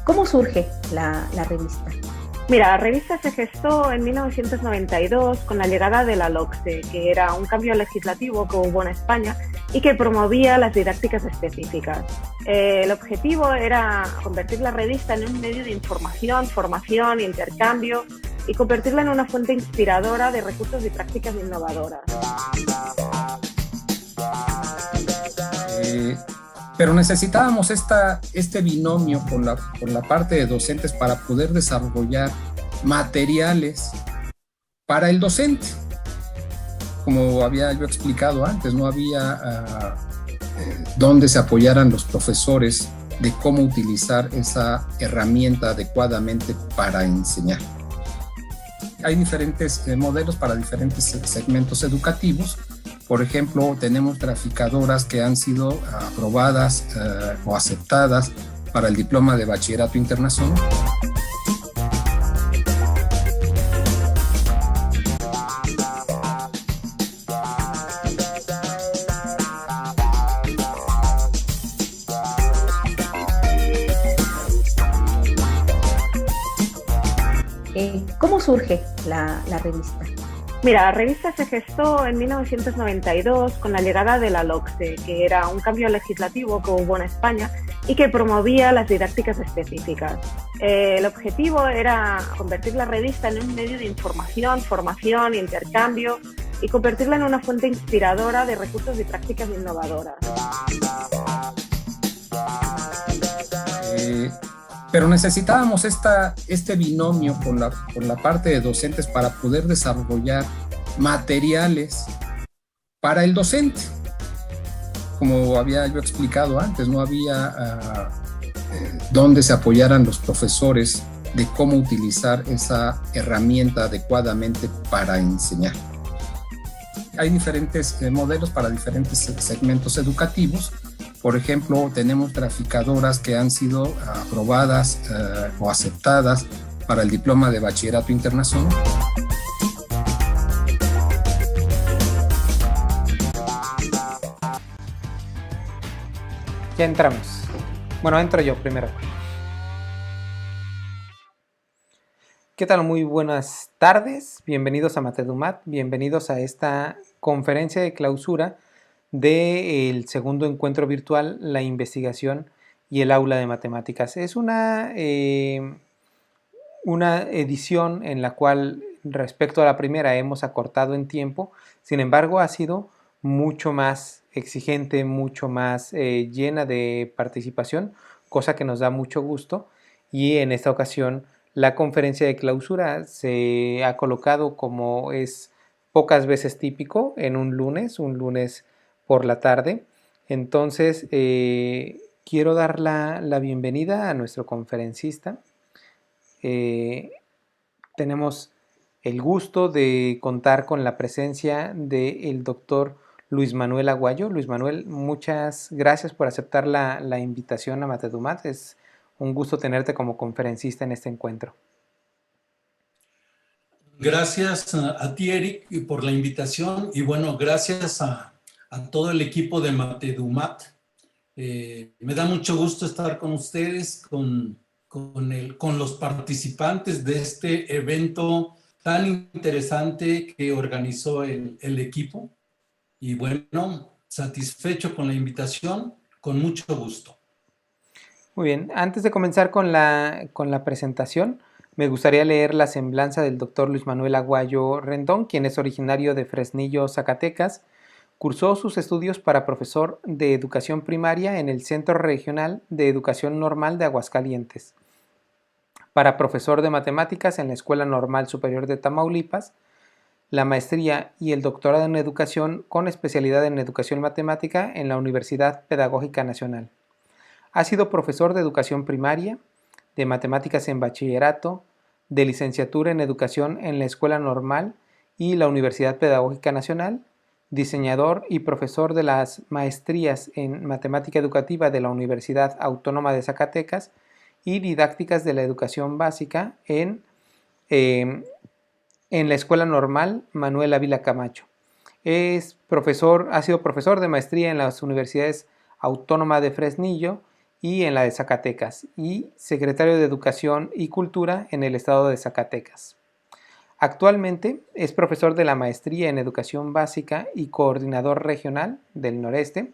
¿Cómo surge la revista? Mira, la revista se gestó en 1992 con la llegada de la LOCSE, que era un cambio legislativo que hubo en España y que promovía las didácticas específicas. El objetivo era convertir la revista en un medio de información, formación, intercambio y convertirla en una fuente inspiradora de recursos y prácticas innovadoras. Pero necesitábamos este binomio con la parte de docentes para poder desarrollar materiales para el docente. Como había yo explicado antes, no había donde se apoyaran los profesores de cómo utilizar esa herramienta adecuadamente para enseñar. Hay diferentes modelos para diferentes segmentos educativos. Por ejemplo, tenemos graficadoras que han sido aprobadas o aceptadas para el diploma de bachillerato internacional. ¿Cómo surge la revista? Mira, la revista se gestó en 1992 con la llegada de la LOCSE, que era un cambio legislativo que hubo en España y que promovía las didácticas específicas. El objetivo era convertir la revista en un medio de información, formación, intercambio y convertirla en una fuente inspiradora de recursos y prácticas innovadoras. Pero necesitábamos este binomio con la parte de docentes para poder desarrollar materiales para el docente. Como había yo explicado antes, no había donde se apoyaran los profesores de cómo utilizar esa herramienta adecuadamente para enseñar. Hay diferentes modelos para diferentes segmentos educativos. Por ejemplo, tenemos graficadoras que han sido aprobadas o aceptadas para el diploma de bachillerato internacional. Ya entramos. Bueno, entro yo primero. ¿Qué tal? Muy buenas tardes. Bienvenidos a Matedumat. Bienvenidos a esta conferencia de clausura del segundo encuentro virtual, la investigación y el aula de matemáticas. Es una edición en la cual respecto a la primera hemos acortado en tiempo, sin embargo ha sido mucho más exigente, mucho más llena de participación, cosa que nos da mucho gusto, y en esta ocasión la conferencia de clausura se ha colocado, como es pocas veces típico, en un lunes por la tarde. Entonces quiero dar la bienvenida a nuestro conferencista. Tenemos el gusto de contar con la presencia del doctor Luis Manuel Aguayo. Luis Manuel, muchas gracias por aceptar la invitación a Matedumat. Es un gusto tenerte como conferencista en este encuentro. Gracias a ti, Eric, por la invitación, y bueno, gracias a todo el equipo de Matedumat. Me da mucho gusto estar con ustedes, con los participantes de este evento tan interesante que organizó el equipo. Y bueno, satisfecho con la invitación, con mucho gusto. Muy bien, antes de comenzar con la presentación, me gustaría leer la semblanza del doctor Luis Manuel Aguayo Rendón, quien es originario de Fresnillo, Zacatecas. Cursó sus estudios para profesor de educación primaria en el Centro Regional de Educación Normal de Aguascalientes, para profesor de matemáticas en la Escuela Normal Superior de Tamaulipas, la maestría y el doctorado en educación con especialidad en educación matemática en la Universidad Pedagógica Nacional. Ha sido profesor de educación primaria, de matemáticas en bachillerato, de licenciatura en educación en la Escuela Normal y la Universidad Pedagógica Nacional, diseñador y profesor de las maestrías en matemática educativa de la Universidad Autónoma de Zacatecas y didácticas de la educación básica en en la Escuela Normal Manuel Ávila Camacho. Ha sido profesor de maestría en las universidades Autónoma de Fresnillo y en la de Zacatecas, y secretario de Educación y Cultura en el estado de Zacatecas. Actualmente es profesor de la maestría en Educación Básica y coordinador regional del Noreste,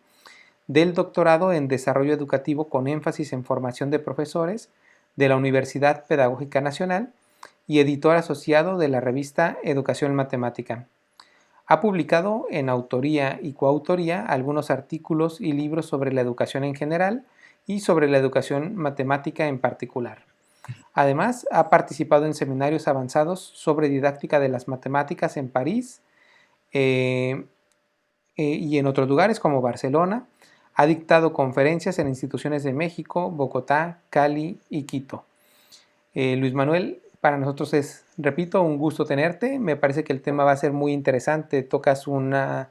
del doctorado en Desarrollo Educativo con énfasis en formación de profesores de la Universidad Pedagógica Nacional y editor asociado de la revista Educación Matemática. Ha publicado en autoría y coautoría algunos artículos y libros sobre la educación en general y sobre la educación matemática en particular. Además, ha participado en seminarios avanzados sobre didáctica de las matemáticas en París y en otros lugares como Barcelona. Ha dictado conferencias en instituciones de México, Bogotá, Cali y Quito. Luis Manuel, para nosotros es, repito, un gusto tenerte. Me parece que el tema va a ser muy interesante. Tocas una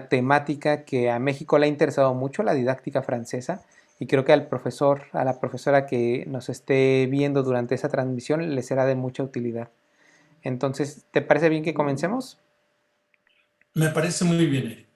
temática que a México le ha interesado mucho, la didáctica francesa, y creo que a la profesora que nos esté viendo durante esa transmisión le será de mucha utilidad. Entonces, ¿te parece bien que comencemos? Me parece muy bien, Eric.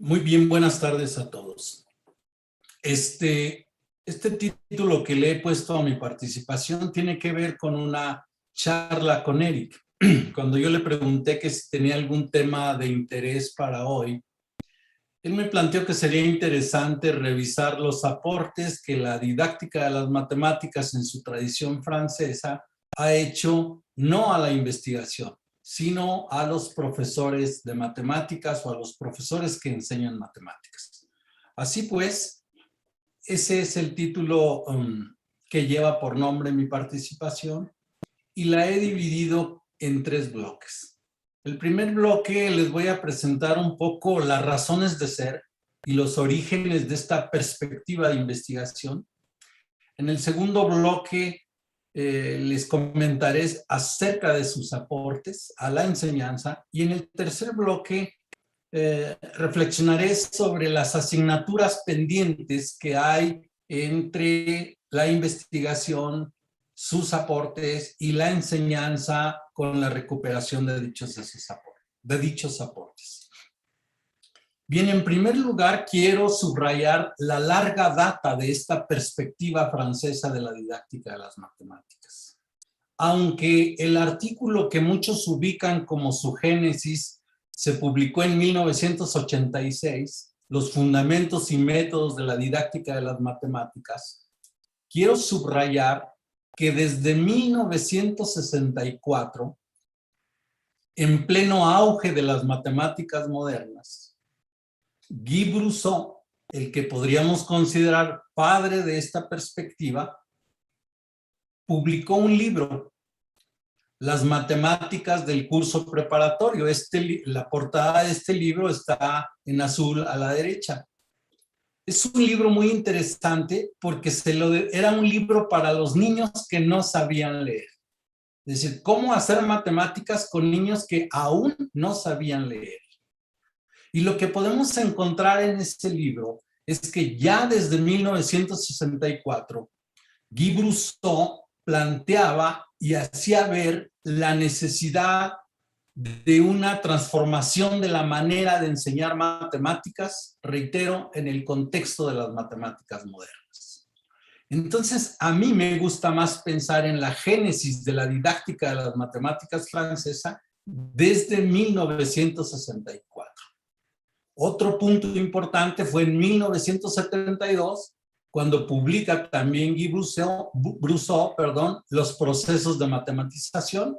Muy bien, buenas tardes a todos. Este título que le he puesto a mi participación tiene que ver con una charla con Eric. Cuando yo le pregunté que si tenía algún tema de interés para hoy, él me planteó que sería interesante revisar los aportes que la didáctica de las matemáticas en su tradición francesa ha hecho no a la investigación, sino a los profesores de matemáticas o a los profesores que enseñan matemáticas. Así pues, ese es el título que lleva por nombre mi participación y la he dividido en 3 bloques. El primer bloque les voy a presentar un poco las razones de ser y los orígenes de esta perspectiva de investigación. En el segundo bloque les comentaré acerca de sus aportes a la enseñanza y en el tercer bloque reflexionaré sobre las asignaturas pendientes que hay entre la investigación, sus aportes y la enseñanza con la recuperación de dichos aportes. Bien, en primer lugar quiero subrayar la larga data de esta perspectiva francesa de la didáctica de las matemáticas. Aunque el artículo que muchos ubican como su génesis se publicó en 1986, Los fundamentos y métodos de la didáctica de las matemáticas, quiero subrayar que desde 1964, en pleno auge de las matemáticas modernas, Guy Brusseau, el que podríamos considerar padre de esta perspectiva, publicó un libro, Las matemáticas del curso preparatorio. La portada de este libro está en azul a la derecha. Es un libro muy interesante porque era un libro para los niños que no sabían leer. Es decir, cómo hacer matemáticas con niños que aún no sabían leer. Y lo que podemos encontrar en este libro es que ya desde 1964, Guy Brusseau planteaba y hacía ver la necesidad de una transformación de la manera de enseñar matemáticas, reitero, en el contexto de las matemáticas modernas. Entonces, a mí me gusta más pensar en la génesis de la didáctica de las matemáticas francesa desde 1964. Otro punto importante fue en 1972, cuando publica también Guy Brusseau, los procesos de matematización,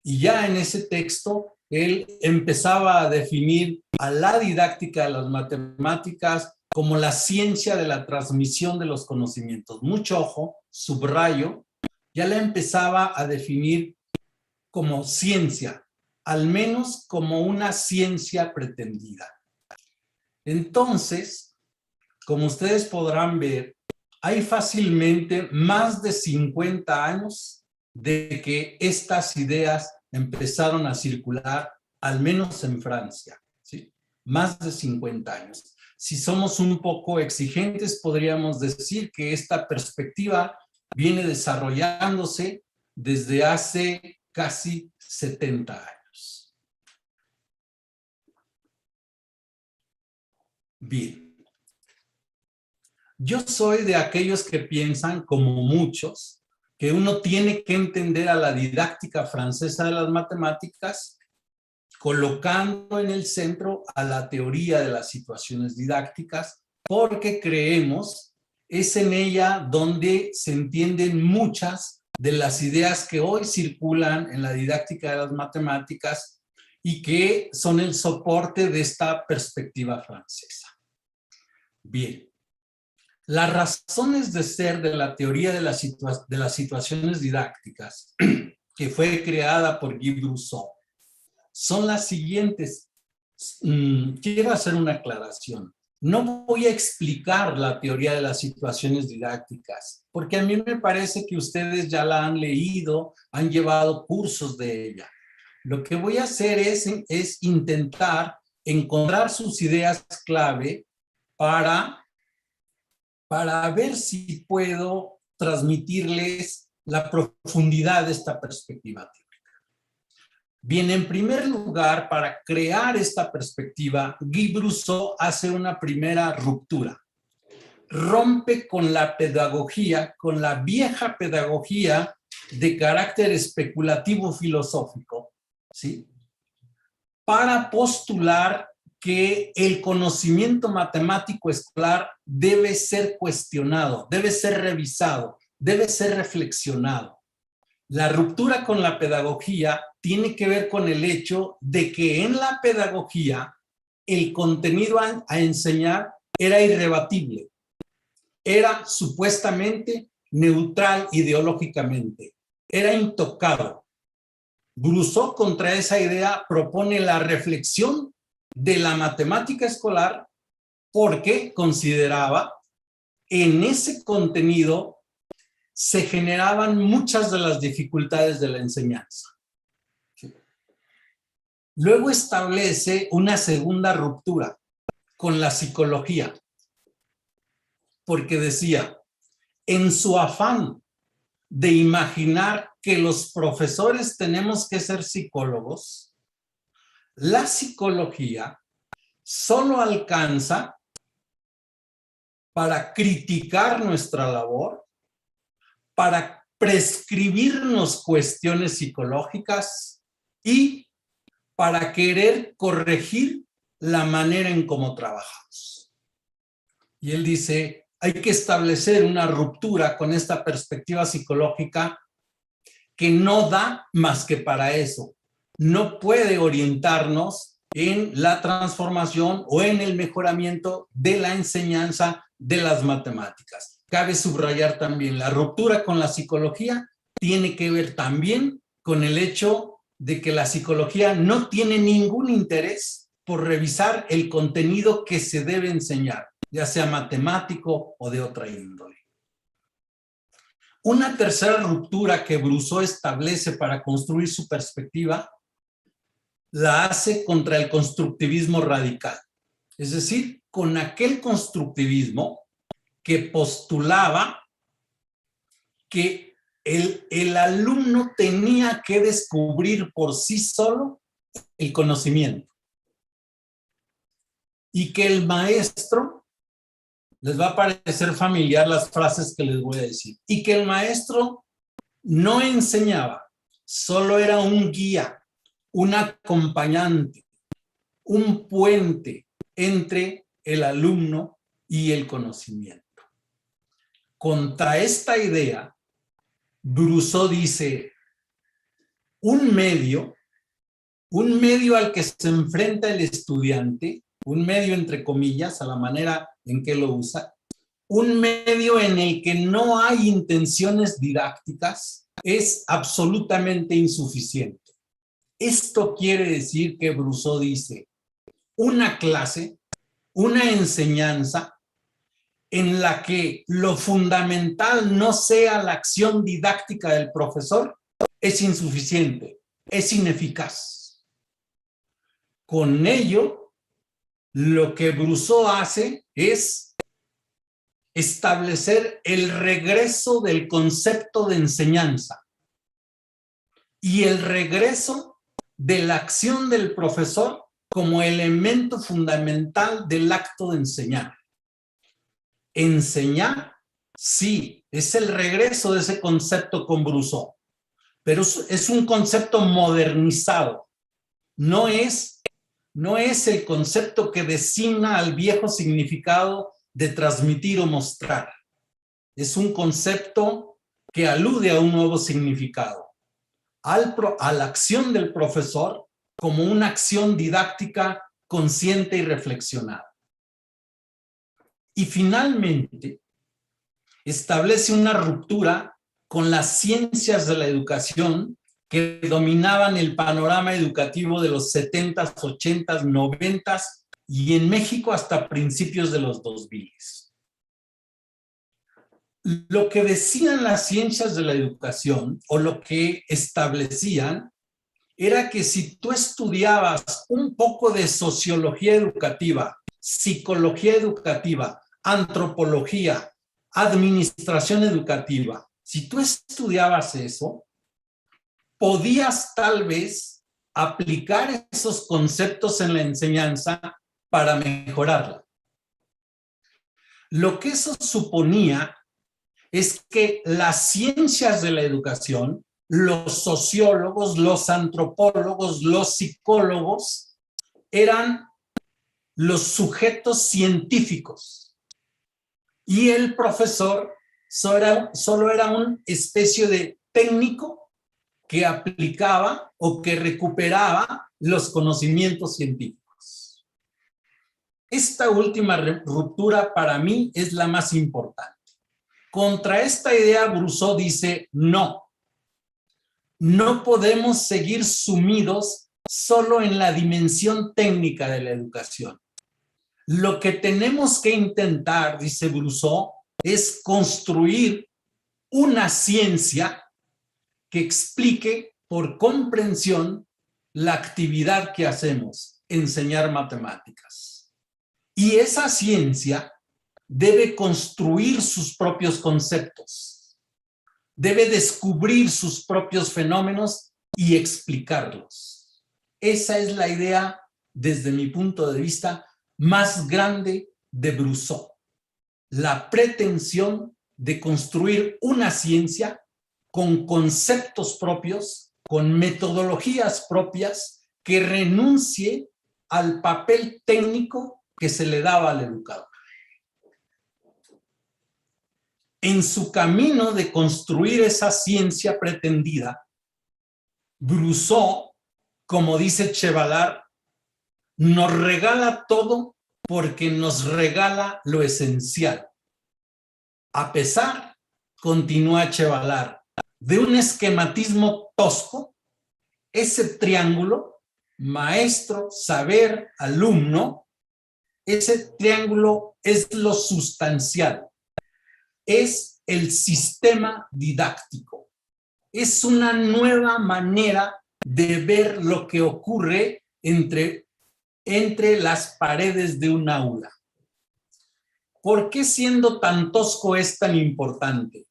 y ya en ese texto él empezaba a definir a la didáctica de las matemáticas como la ciencia de la transmisión de los conocimientos. Mucho ojo, subrayo, ya la empezaba a definir como ciencia, al menos como una ciencia pretendida. Entonces, como ustedes podrán ver, hay fácilmente más de 50 años de que estas ideas empezaron a circular, al menos en Francia, ¿sí? Más de 50 años. Si somos un poco exigentes, podríamos decir que esta perspectiva viene desarrollándose desde hace casi 70 años. Bien. Yo soy de aquellos que piensan, como muchos, que uno tiene que entender a la didáctica francesa de las matemáticas colocando en el centro a la teoría de las situaciones didácticas, porque creemos es en ella donde se entienden muchas de las ideas que hoy circulan en la didáctica de las matemáticas y que son el soporte de esta perspectiva francesa. Bien. Las razones de ser de la teoría de las situaciones didácticas, que fue creada por Guy Brusson, son las siguientes. Quiero hacer una aclaración. No voy a explicar la teoría de las situaciones didácticas, porque a mí me parece que ustedes ya la han leído, han llevado cursos de ella. Lo que voy a hacer es intentar encontrar sus ideas clave para ver si puedo transmitirles la profundidad de esta perspectiva teórica. Bien, en primer lugar, para crear esta perspectiva, Guy Brusson hace una primera ruptura. Rompe con la pedagogía, con la vieja pedagogía de carácter especulativo filosófico, ¿sí? Para postular que el conocimiento matemático escolar debe ser cuestionado, debe ser revisado, debe ser reflexionado. La ruptura con la pedagogía tiene que ver con el hecho de que en la pedagogía el contenido a enseñar era irrebatible, era supuestamente neutral ideológicamente, era intocable. Brusson, contra esa idea, propone la reflexión de la matemática escolar porque consideraba en ese contenido se generaban muchas de las dificultades de la enseñanza. Luego establece una segunda ruptura con la psicología, porque decía, en su afán de imaginar que los profesores tenemos que ser psicólogos, la psicología solo alcanza para criticar nuestra labor, para prescribirnos cuestiones psicológicas y para querer corregir la manera en cómo trabajamos. Y él dice, hay que establecer una ruptura con esta perspectiva psicológica que no da más que para eso. No puede orientarnos en la transformación o en el mejoramiento de la enseñanza de las matemáticas. Cabe subrayar también, la ruptura con la psicología tiene que ver también con el hecho de que la psicología no tiene ningún interés por revisar el contenido que se debe enseñar, ya sea matemático o de otra índole. Una tercera ruptura que Brusson establece para construir su perspectiva la hace contra el constructivismo radical, es decir, con aquel constructivismo que postulaba que el alumno tenía que descubrir por sí solo el conocimiento y que el maestro, les va a parecer familiar las frases que les voy a decir, y que el maestro no enseñaba, solo era un guía, un acompañante, un puente entre el alumno y el conocimiento. Contra esta idea, Brusson dice, un medio al que se enfrenta el estudiante, un medio entre comillas, a la manera ¿En qué lo usa? Un medio en el que no hay intenciones didácticas es absolutamente insuficiente. Esto quiere decir que Brousseau dice, una clase, una enseñanza en la que lo fundamental no sea la acción didáctica del profesor, es insuficiente, es ineficaz. Con ello, lo que Brousseau hace es establecer el regreso del concepto de enseñanza y el regreso de la acción del profesor como elemento fundamental del acto de enseñar. Enseñar, sí, es el regreso de ese concepto con Brousseau, pero es un concepto modernizado. No es el concepto que designa al viejo significado de transmitir o mostrar. Es un concepto que alude a un nuevo significado, a la acción del profesor como una acción didáctica consciente y reflexionada. Y finalmente, establece una ruptura con las ciencias de la educación que dominaban el panorama educativo de los 70s, 80s, 90s y en México hasta principios de los 2000. Lo que decían las ciencias de la educación o lo que establecían era que si tú estudiabas un poco de sociología educativa, psicología educativa, antropología, administración educativa, si tú estudiabas eso, podías tal vez aplicar esos conceptos en la enseñanza para mejorarla. Lo que eso suponía es que las ciencias de la educación, los sociólogos, los antropólogos, los psicólogos, eran los sujetos científicos y el profesor solo era una especie de técnico que aplicaba o que recuperaba los conocimientos científicos. Esta última ruptura para mí es la más importante. Contra esta idea, Brousseau dice, no podemos seguir sumidos solo en la dimensión técnica de la educación. Lo que tenemos que intentar, dice Brousseau, es construir una ciencia que explique por comprensión la actividad que hacemos, enseñar matemáticas. Y esa ciencia debe construir sus propios conceptos, debe descubrir sus propios fenómenos y explicarlos. Esa es la idea, desde mi punto de vista, más grande de Brousseau. La pretensión de construir una ciencia con conceptos propios, con metodologías propias, que renuncie al papel técnico que se le daba al educador. En su camino de construir esa ciencia pretendida, Brousseau, como dice Chevallard, nos regala todo porque nos regala lo esencial. A pesar, continúa Chevallard, de un esquematismo tosco, ese triángulo, maestro, saber, alumno, ese triángulo es lo sustancial. Es el sistema didáctico. Es una nueva manera de ver lo que ocurre entre las paredes de un aula. ¿Por qué siendo tan tosco es tan importante?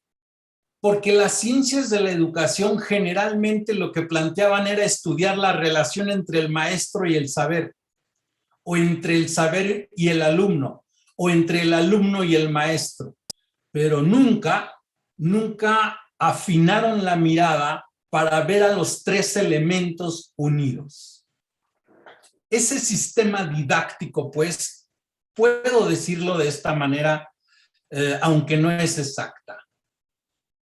Porque las ciencias de la educación generalmente lo que planteaban era estudiar la relación entre el maestro y el saber, o entre el saber y el alumno, o entre el alumno y el maestro. Pero nunca afinaron la mirada para ver a los tres elementos unidos. Ese sistema didáctico, pues, puedo decirlo de esta manera, aunque no es exacta.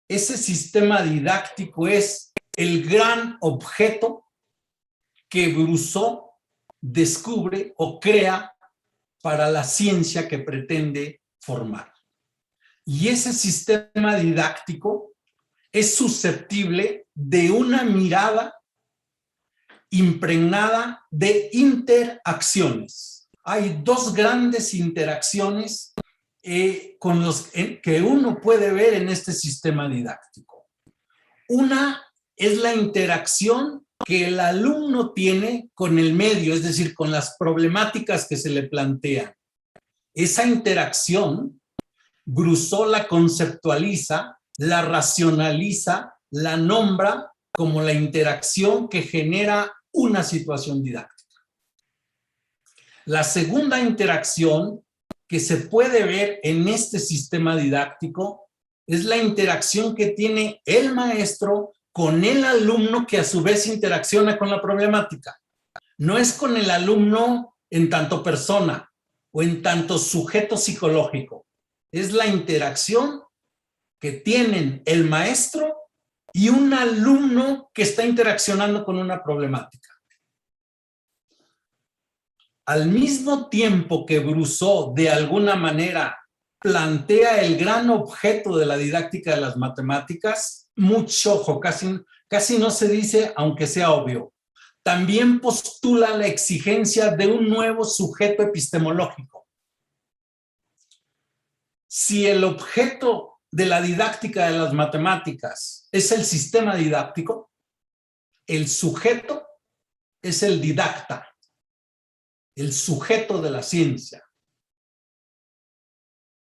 Ese sistema didáctico es el gran objeto que Brousseau descubre o crea para la ciencia que pretende formar. Y ese sistema didáctico es susceptible de una mirada impregnada de interacciones. Hay dos grandes interacciones que uno puede ver en este sistema didáctico. Una es la interacción que el alumno tiene con el medio, es decir, con las problemáticas que se le plantean. Esa interacción, Brousseau la conceptualiza, la racionaliza, la nombra como la interacción que genera una situación didáctica. La segunda interacción que se puede ver en este sistema didáctico es la interacción que tiene el maestro con el alumno, que a su vez interacciona con la problemática. No es con el alumno en tanto persona o en tanto sujeto psicológico. Es la interacción que tienen el maestro y un alumno que está interaccionando con una problemática. Al mismo tiempo que Brousseau de alguna manera plantea el gran objeto de la didáctica de las matemáticas, mucho ojo, casi no se dice, aunque sea obvio. También postula la exigencia de un nuevo sujeto epistemológico. Si el objeto de la didáctica de las matemáticas es el sistema didáctico, el sujeto es el didacta, el sujeto de la ciencia.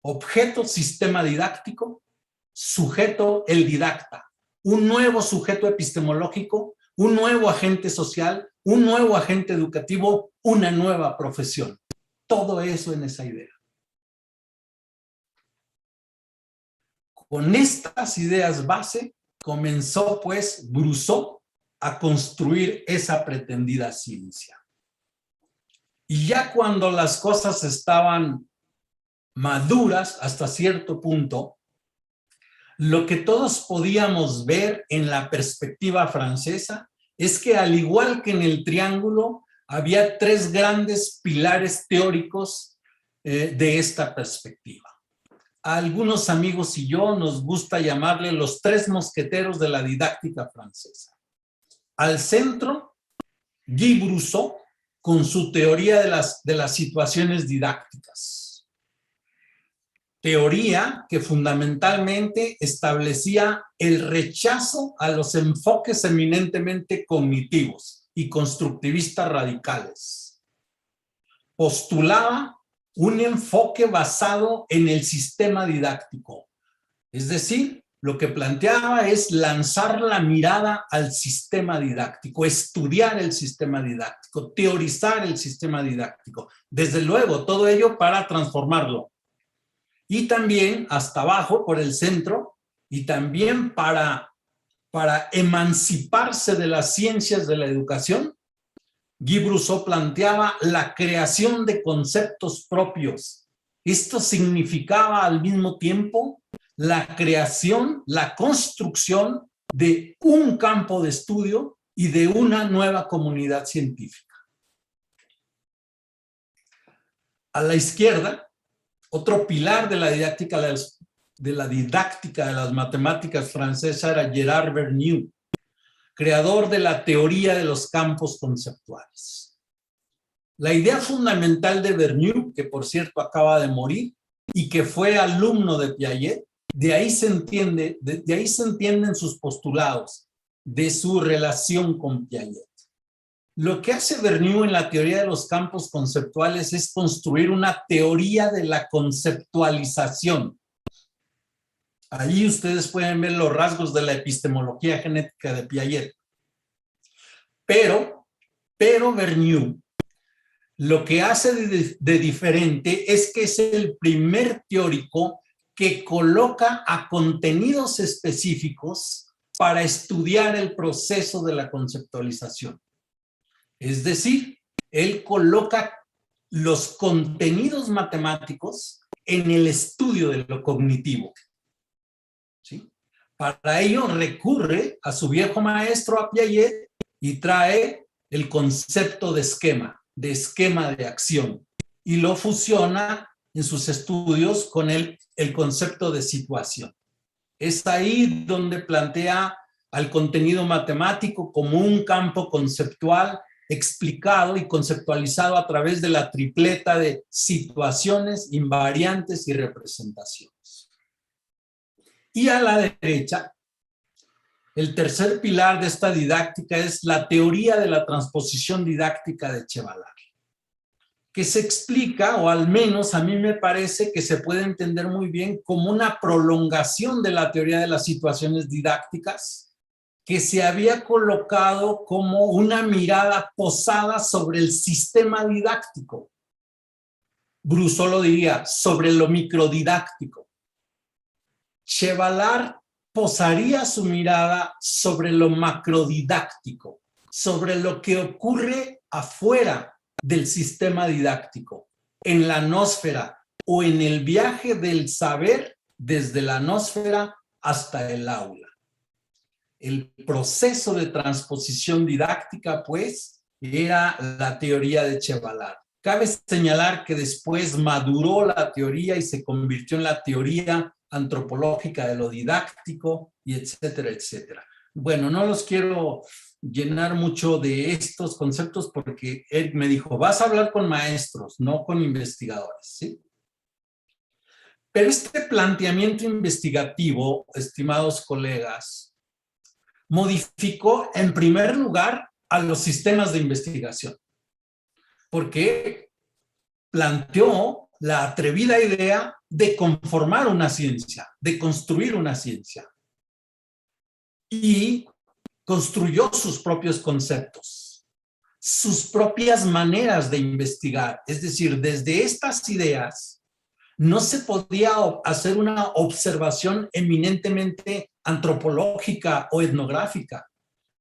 Objeto, sistema didáctico, sujeto, el didacta. Un nuevo sujeto epistemológico, un nuevo agente social, un nuevo agente educativo, una nueva profesión. Todo eso en esa idea. Con estas ideas base comenzó pues Brousseau a construir esa pretendida ciencia. Y ya cuando las cosas estaban maduras hasta cierto punto, lo que todos podíamos ver en la perspectiva francesa es que, al igual que en el triángulo, había tres grandes pilares teóricos de esta perspectiva. A algunos amigos y yo nos gusta llamarle los tres mosqueteros de la didáctica francesa. Al centro, Guy Brousseau, con su teoría de las situaciones didácticas. Teoría que fundamentalmente establecía el rechazo a los enfoques eminentemente cognitivos y constructivistas radicales. Postulaba un enfoque basado en el sistema didáctico. Es decir, lo que planteaba es lanzar la mirada al sistema didáctico, estudiar el sistema didáctico, teorizar el sistema didáctico. Desde luego, todo ello para transformarlo. Y también hasta abajo, por el centro, y también para emanciparse de las ciencias de la educación, Guy Brousseau planteaba la creación de conceptos propios. Esto significaba al mismo tiempo la creación, la construcción de un campo de estudio y de una nueva comunidad científica. A la izquierda, otro pilar de la didáctica de las matemáticas francesa era Gérard Vergniaud, creador de la teoría de los campos conceptuales. La idea fundamental de Vergniaud, que por cierto acaba de morir y que fue alumno de Piaget, de ahí se entienden sus postulados, de su relación con Piaget. Lo que hace Vergniaud en la teoría de los campos conceptuales es construir una teoría de la conceptualización. Allí ustedes pueden ver los rasgos de la epistemología genética de Piaget. Pero Vergniaud lo que hace de diferente es que es el primer teórico que coloca a contenidos específicos para estudiar el proceso de la conceptualización. Es decir, él coloca los contenidos matemáticos en el estudio de lo cognitivo. ¿Sí? Para ello recurre a su viejo maestro, a Piaget, y trae el concepto de esquema de acción. y lo fusiona en sus estudios con el concepto de situación. Es ahí donde plantea al contenido matemático como un campo conceptual explicado y conceptualizado a través de la tripleta de situaciones, invariantes y representaciones. Y a la derecha, el tercer pilar de esta didáctica es la teoría de la transposición didáctica de Chevalard, que se explica, o al menos a mí me parece que se puede entender muy bien como una prolongación de la teoría de las situaciones didácticas, que se había colocado como una mirada posada sobre el sistema didáctico. Brousseau lo diría, sobre lo microdidáctico. Chevalard posaría su mirada sobre lo macrodidáctico, sobre lo que ocurre afuera del sistema didáctico, en la nosfera o en el viaje del saber desde la nosfera hasta el aula. El proceso de transposición didáctica, pues, era la teoría de Chevalard. Cabe señalar que después maduró la teoría y se convirtió en la teoría antropológica de lo didáctico, y etcétera, etcétera. Bueno, no los quiero llenar mucho de estos conceptos porque Eric me dijo, vas a hablar con maestros, no con investigadores, ¿sí? Pero este planteamiento investigativo, estimados colegas, modificó en primer lugar a los sistemas de investigación, porque planteó la atrevida idea de conformar una ciencia, de construir una ciencia, y construyó sus propios conceptos, sus propias maneras de investigar. Es decir, desde estas ideas no se podía hacer una observación eminentemente antropológica o etnográfica.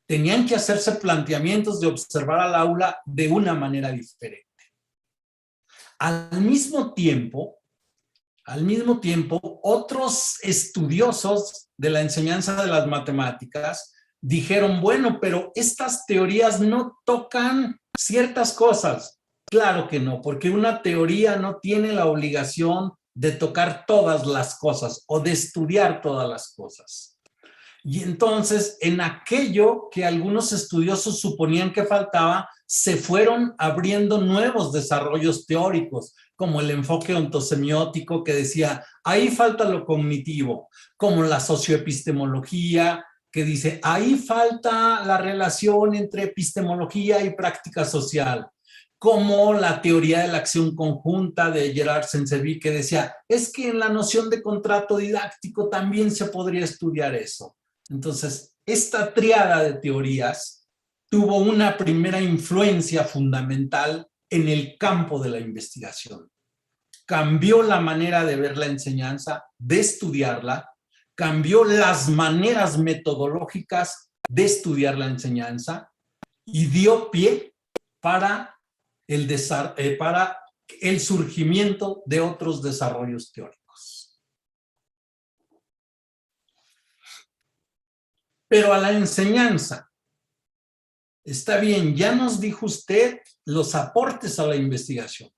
Tenían que hacerse planteamientos de observar al aula de una manera diferente. Al mismo tiempo, otros estudiosos de la enseñanza de las matemáticas dijeron, bueno, pero estas teorías no tocan ciertas cosas. Claro que no, porque una teoría no tiene la obligación de tocar todas las cosas o de estudiar todas las cosas. Y entonces, en aquello que algunos estudiosos suponían que faltaba, se fueron abriendo nuevos desarrollos teóricos, como el enfoque ontosemiótico que decía, ahí falta lo cognitivo, como la socioepistemología, que dice, ahí falta la relación entre epistemología y práctica social, como la teoría de la acción conjunta de Gerard Saint-Séville, que decía, es que en la noción de contrato didáctico también se podría estudiar eso. Entonces, esta tríada de teorías tuvo una primera influencia fundamental en el campo de la investigación. Cambió la manera de ver la enseñanza, de estudiarla, cambió las maneras metodológicas de estudiar la enseñanza y dio pie para el surgimiento de otros desarrollos teóricos. Pero a la enseñanza, está bien, ya nos dijo usted los aportes a la investigación,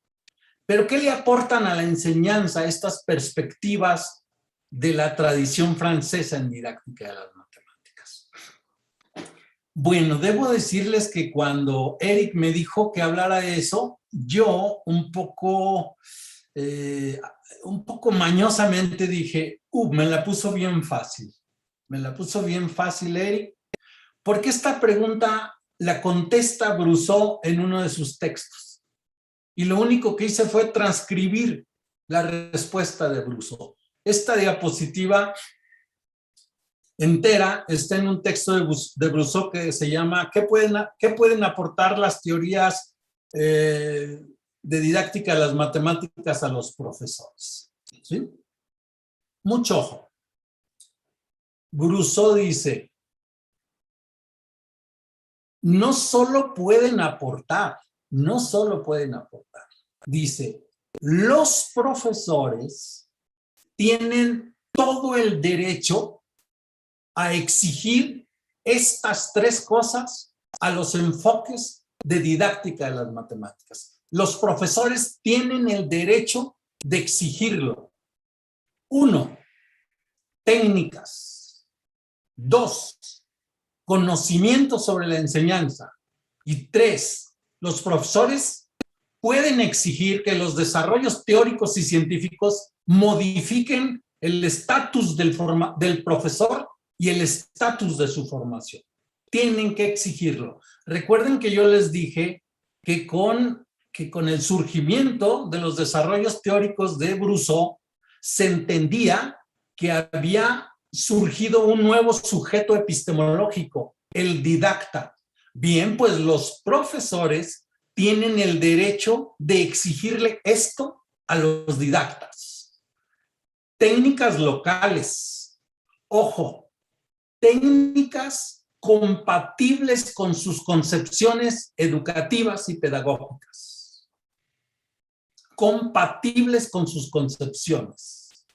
pero ¿qué le aportan a la enseñanza estas perspectivas de la tradición francesa en didáctica de las matemáticas? Bueno, debo decirles que cuando Eric me dijo que hablara de eso, yo un poco mañosamente dije, me la puso bien fácil. Me la puso bien fácil, Eric, porque esta pregunta la contesta Brousseau en uno de sus textos. Y lo único que hice fue transcribir la respuesta de Brousseau. Esta diapositiva entera está en un texto de Brousseau que se llama ¿Qué pueden aportar las teorías de didáctica de las matemáticas a los profesores? ¿Sí? Mucho ojo. Brousseau dice, no solo pueden aportar, dice, los profesores tienen todo el derecho a exigir estas tres cosas a los enfoques de didáctica de las matemáticas. los profesores tienen el derecho de exigirlo. 1, técnicas. 2, conocimiento sobre la enseñanza. Y 3, los profesores pueden exigir que los desarrollos teóricos y científicos modifiquen el estatus del profesor y el estatus de su formación. Tienen que exigirlo. Recuerden que yo les dije que con el surgimiento de los desarrollos teóricos de Brousseau se entendía que había surgido un nuevo sujeto epistemológico, el didacta. Bien, pues los profesores tienen el derecho de exigirle esto a los didactas. Técnicas locales. Ojo, técnicas compatibles con sus concepciones educativas y pedagógicas. Compatibles con sus concepciones.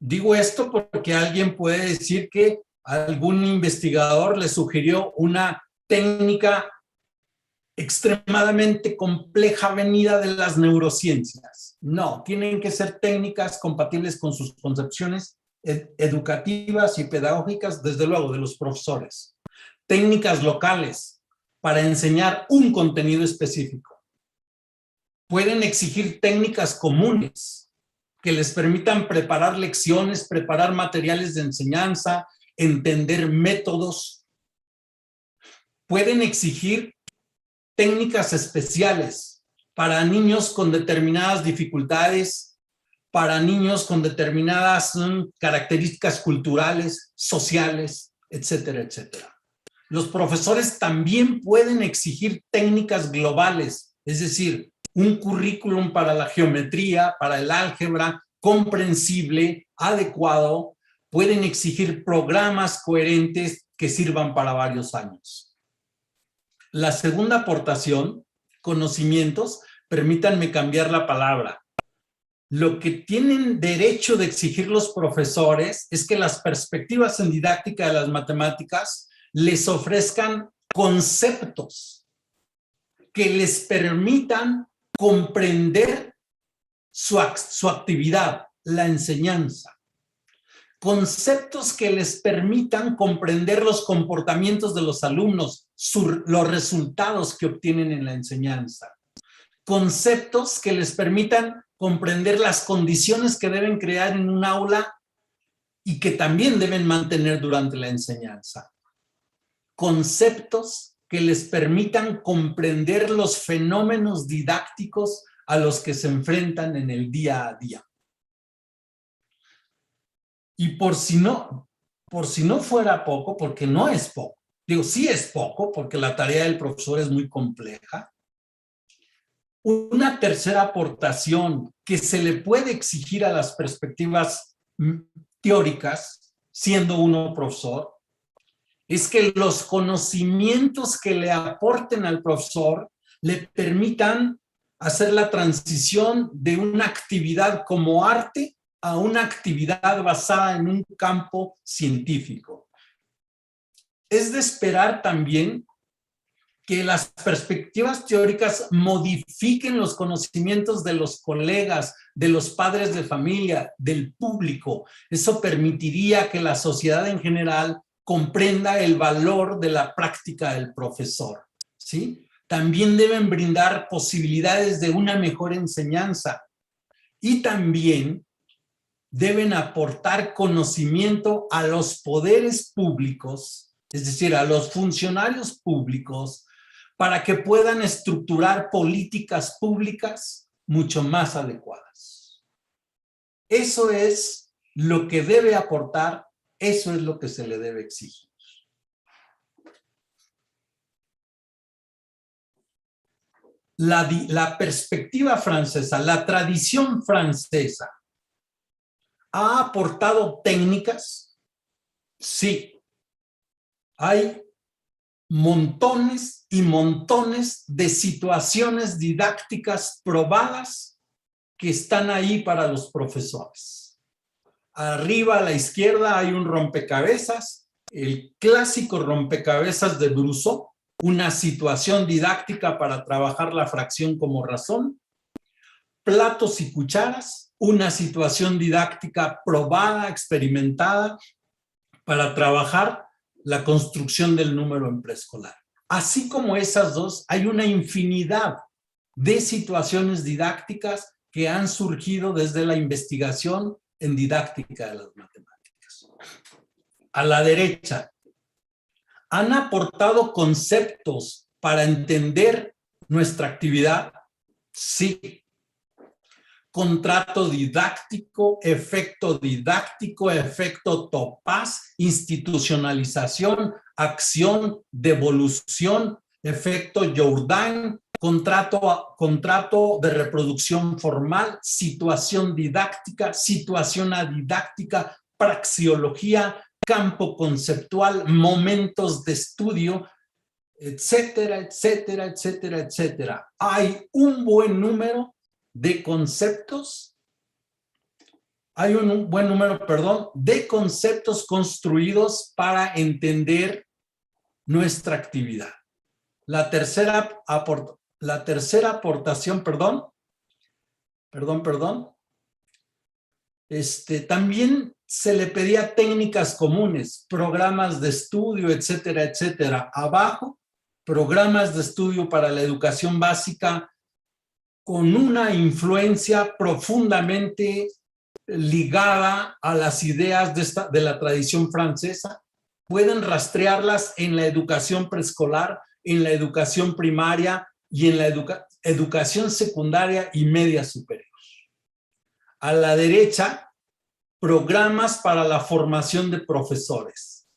Digo esto porque alguien puede decir que algún investigador le sugirió una técnica extremadamente compleja venida de las neurociencias. No, tienen que ser técnicas compatibles con sus concepciones educativas y pedagógicas, desde luego, de los profesores. Técnicas locales para enseñar un contenido específico. Pueden exigir técnicas comunes que les permitan preparar lecciones, preparar materiales de enseñanza, entender métodos. Pueden exigir técnicas especiales para niños con determinadas dificultades, para niños con determinadas características culturales, sociales, etcétera, etcétera. Los profesores también pueden exigir técnicas globales, es decir, un currículum para la geometría, para el álgebra, comprensible, adecuado. Pueden exigir programas coherentes que sirvan para varios años. La segunda aportación, conocimientos, permítanme cambiar la palabra. Lo que tienen derecho de exigir los profesores es que las perspectivas en didáctica de las matemáticas les ofrezcan conceptos que les permitan comprender su actividad, la enseñanza. Conceptos que les permitan comprender los comportamientos de los alumnos, los resultados que obtienen en la enseñanza. Conceptos que les permitan comprender las condiciones que deben crear en un aula y que también deben mantener durante la enseñanza. Conceptos que les permitan comprender los fenómenos didácticos a los que se enfrentan en el día a día. Y por si no fuera poco, porque no es poco, digo, sí es poco, porque la tarea del profesor es muy compleja. Una tercera aportación que se le puede exigir a las perspectivas teóricas, siendo uno profesor, es que los conocimientos que le aporten al profesor le permitan hacer la transición de una actividad como arte a una actividad basada en un campo científico. Es de esperar también que las perspectivas teóricas modifiquen los conocimientos de los colegas, de los padres de familia, del público. Eso permitiría que la sociedad en general comprenda el valor de la práctica del profesor, ¿sí? También deben brindar posibilidades de una mejor enseñanza y también deben aportar conocimiento a los poderes públicos, es decir, a los funcionarios públicos, para que puedan estructurar políticas públicas mucho más adecuadas. Eso es lo que debe aportar, eso es lo que se le debe exigir. La perspectiva francesa, la tradición francesa, ¿ha aportado técnicas? Sí. Hay montones y montones de situaciones didácticas probadas que están ahí para los profesores. Arriba a la izquierda hay un rompecabezas, el clásico rompecabezas de Brousseau, una situación didáctica para trabajar la fracción como razón. Platos y cucharas, una situación didáctica probada, experimentada, para trabajar la construcción del número en preescolar. Así como esas dos, hay una infinidad de situaciones didácticas que han surgido desde la investigación en didáctica de las matemáticas. A la derecha, ¿han aportado conceptos para entender nuestra actividad? Sí. Contrato didáctico, efecto Topaz, institucionalización, acción, devolución, efecto Jourdain, contrato de reproducción formal, situación didáctica, situación adidáctica, praxeología, campo conceptual, momentos de estudio, etcétera, etcétera, etcétera, etcétera. Hay un buen número de conceptos, de conceptos construidos para entender nuestra actividad. La tercera aportación, también se le pedía técnicas comunes, programas de estudio, etcétera, etcétera. Abajo, programas de estudio para la educación básica con una influencia profundamente ligada a las ideas de la tradición francesa. Pueden rastrearlas en la educación preescolar, en la educación primaria y en la educación secundaria y media superior. A la derecha, programas para la formación de profesores.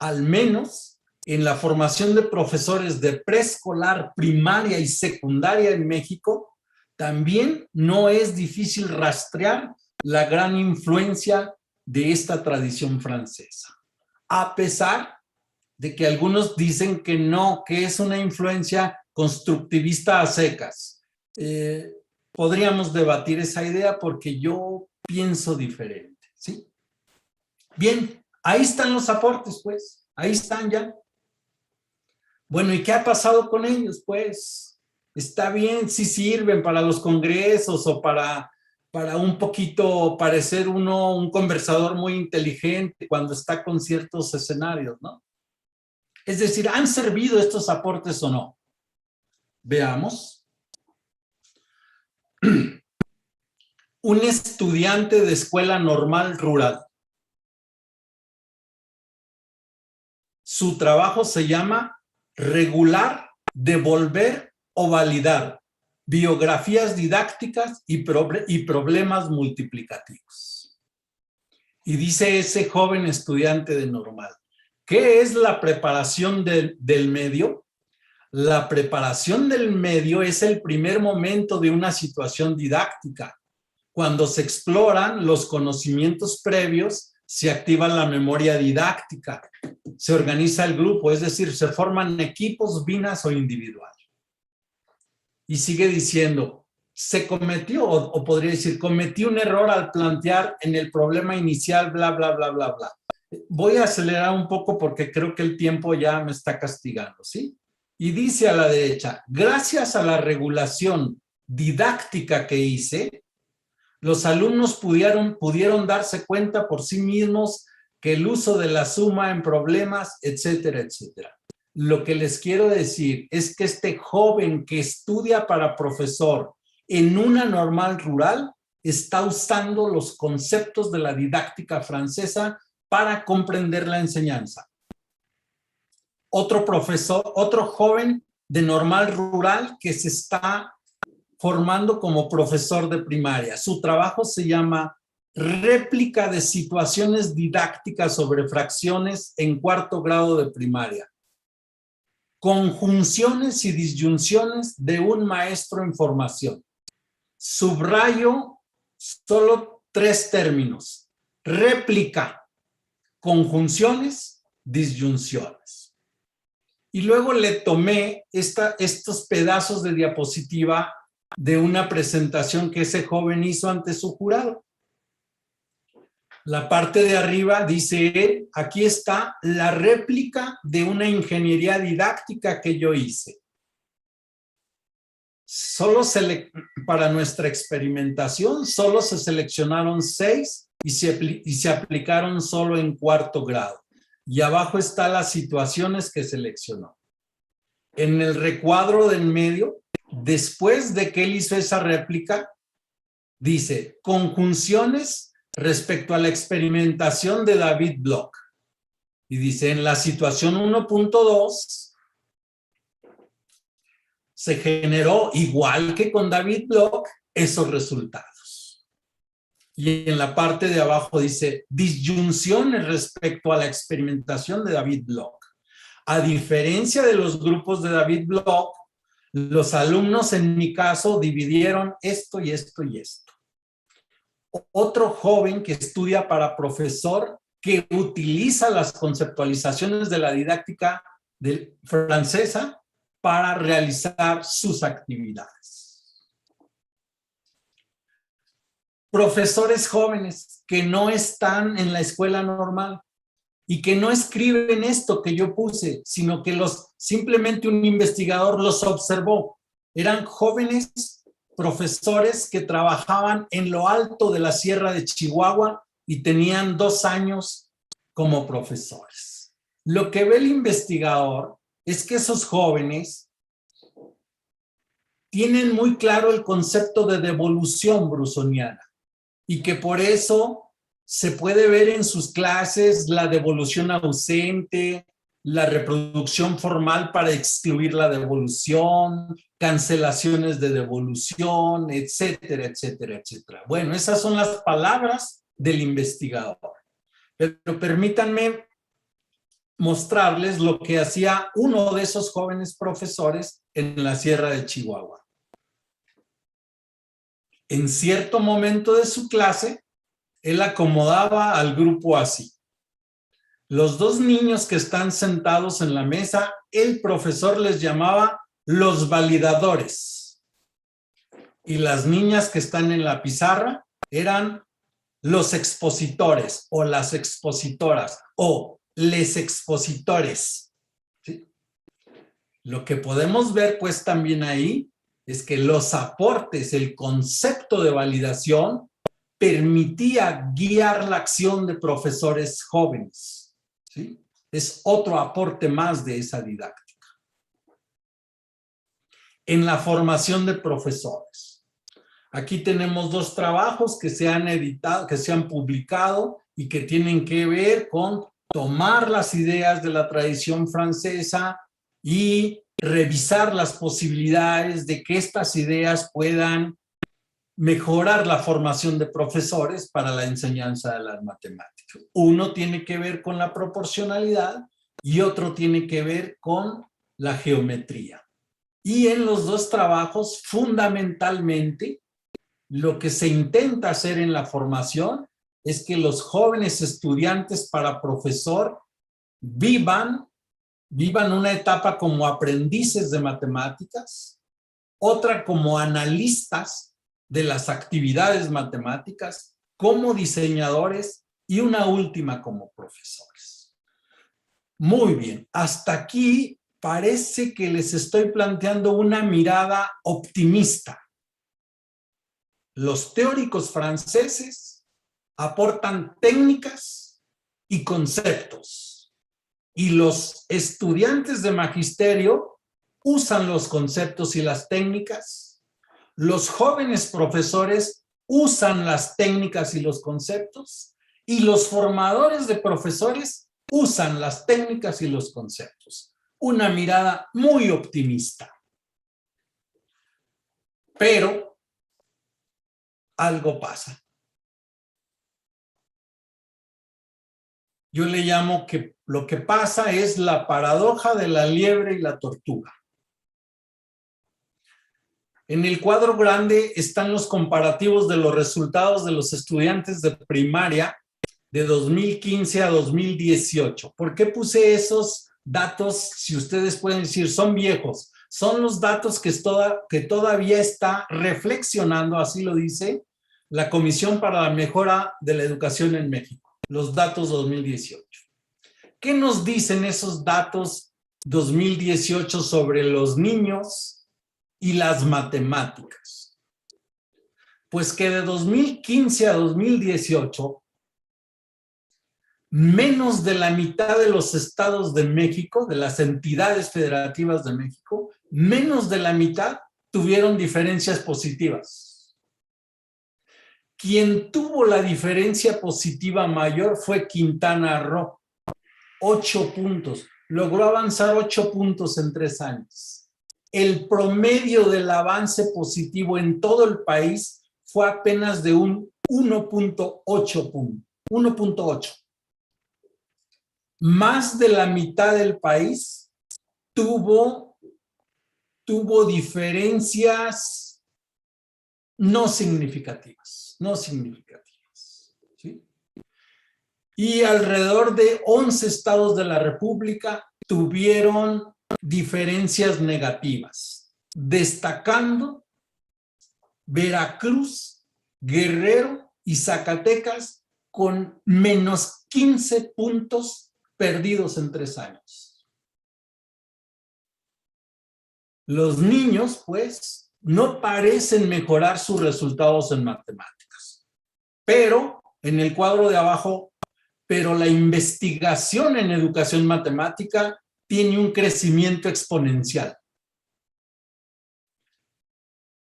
Al menos en la formación de profesores de preescolar, primaria y secundaria en México, también no es difícil rastrear la gran influencia de esta tradición francesa. A pesar de que algunos dicen que no, que es una influencia constructivista a secas. Podríamos debatir esa idea porque yo pienso diferente, ¿sí? Bien, ahí están los aportes, pues. Ahí están ya. Bueno, ¿y qué ha pasado con ellos? Pues está bien, sí sirven para los congresos o para un poquito parecer uno un conversador muy inteligente cuando está con ciertos escenarios, ¿no? Es decir, ¿han servido estos aportes o no? Veamos. Un estudiante de escuela normal rural. Su trabajo se llama regular, devolver o validar biografías didácticas y problemas multiplicativos. Y dice ese joven estudiante de normal, ¿qué es la preparación del medio? La preparación del medio es el primer momento de una situación didáctica. Cuando se exploran los conocimientos previos, se activa la memoria didáctica, se organiza el grupo, es decir, se forman equipos, binas o individuales. Y sigue diciendo, se cometió, o podría decir, cometí un error al plantear en el problema inicial, bla, bla, bla, bla, bla. Voy a acelerar un poco porque creo que el tiempo ya me está castigando, ¿sí? Y dice a la derecha, gracias a la regulación didáctica que hice, los alumnos pudieron darse cuenta por sí mismos que el uso de la suma en problemas, etcétera, etcétera. Lo que les quiero decir es que este joven que estudia para profesor en una normal rural está usando los conceptos de la didáctica francesa para comprender la enseñanza. Otro joven de normal rural que se está formando como profesor de primaria. Su trabajo se llama réplica de situaciones didácticas sobre fracciones en cuarto grado de primaria. Conjunciones y disyunciones de un maestro en formación. Subrayo solo 3 términos. Réplica, conjunciones, disyunciones. Y luego le tomé estos pedazos de diapositiva de una presentación que ese joven hizo ante su jurado. La parte de arriba dice él, aquí está la réplica de una ingeniería didáctica que yo hice. Para nuestra experimentación, solo se seleccionaron 6 y se aplicaron solo en 4º grado. Y abajo están las situaciones que seleccionó. En el recuadro del medio, después de que él hizo esa réplica, dice, conjunciones respecto a la experimentación de David Bloch. Y dice, en la situación 1.2, se generó, igual que con David Bloch, esos resultados. Y en la parte de abajo dice, disyunciones respecto a la experimentación de David Bloch. A diferencia de los grupos de David Bloch, los alumnos en mi caso dividieron esto y esto y esto. Otro joven que estudia para profesor, que utiliza las conceptualizaciones de la didáctica francesa para realizar sus actividades. Profesores jóvenes que no están en la escuela normal y que no escriben esto que yo puse, sino que simplemente un investigador los observó. Eran jóvenes profesores que trabajaban en lo alto de la Sierra de Chihuahua y tenían 2 años como profesores. Lo que ve el investigador es que esos jóvenes tienen muy claro el concepto de devolución brusoniana y que por eso se puede ver en sus clases la devolución ausente, la reproducción formal para excluir la devolución, cancelaciones de devolución, etcétera, etcétera, etcétera. Bueno, esas son las palabras del investigador. Pero permítanme mostrarles lo que hacía uno de esos jóvenes profesores en la Sierra de Chihuahua. En cierto momento de su clase, él acomodaba al grupo así. Los 2 niños que están sentados en la mesa, el profesor les llamaba los validadores. Y las niñas que están en la pizarra eran los expositores o las expositoras o les expositores. ¿Sí? Lo que podemos ver pues también ahí es que los aportes, el concepto de validación permitía guiar la acción de profesores jóvenes. ¿Sí? Es otro aporte más de esa didáctica. En la formación de profesores. Aquí tenemos 2 trabajos que se han editado, que se han publicado y que tienen que ver con tomar las ideas de la tradición francesa y revisar las posibilidades de que estas ideas puedan mejorar la formación de profesores para la enseñanza de las matemáticas. Uno tiene que ver con la proporcionalidad y otro tiene que ver con la geometría. Y en los 2 trabajos, fundamentalmente, lo que se intenta hacer en la formación es que los jóvenes estudiantes para profesor vivan una etapa como aprendices de matemáticas, otra como analistas de las actividades matemáticas, como diseñadores y una última como profesores. Muy bien, hasta aquí parece que les estoy planteando una mirada optimista. Los teóricos franceses aportan técnicas y conceptos, y los estudiantes de magisterio usan los conceptos y las técnicas. Los jóvenes profesores usan las técnicas y los conceptos, y los formadores de profesores usan las técnicas y los conceptos. Una mirada muy optimista. Pero algo pasa. Yo le llamo que lo que pasa es la paradoja de la liebre y la tortuga. En el cuadro grande están los comparativos de los resultados de los estudiantes de primaria de 2015 a 2018. ¿Por qué puse esos datos? Si ustedes pueden decir, son viejos. Son los datos que todavía está reflexionando, así lo dice, la Comisión para la Mejora de la Educación en México, los datos 2018. ¿Qué nos dicen esos datos 2018 sobre los niños y las matemáticas? Pues que de 2015 a 2018, menos de la mitad de los estados de México, de las entidades federativas de México, menos de la mitad tuvieron diferencias positivas. Quien tuvo la diferencia positiva mayor fue Quintana Roo, 8 puntos. Logró avanzar 8 puntos en 3 años. El promedio del avance positivo en todo el país fue apenas de un 1.8 punto. 1.8. Más de la mitad del país tuvo diferencias no significativas, ¿sí? Y alrededor de 11 estados de la República tuvieron diferencias negativas, destacando Veracruz, Guerrero y Zacatecas con menos 15 puntos perdidos en 3 años. Los niños, pues, no parecen mejorar sus resultados en matemáticas, pero en el cuadro de abajo, pero la investigación en educación matemática tiene un crecimiento exponencial.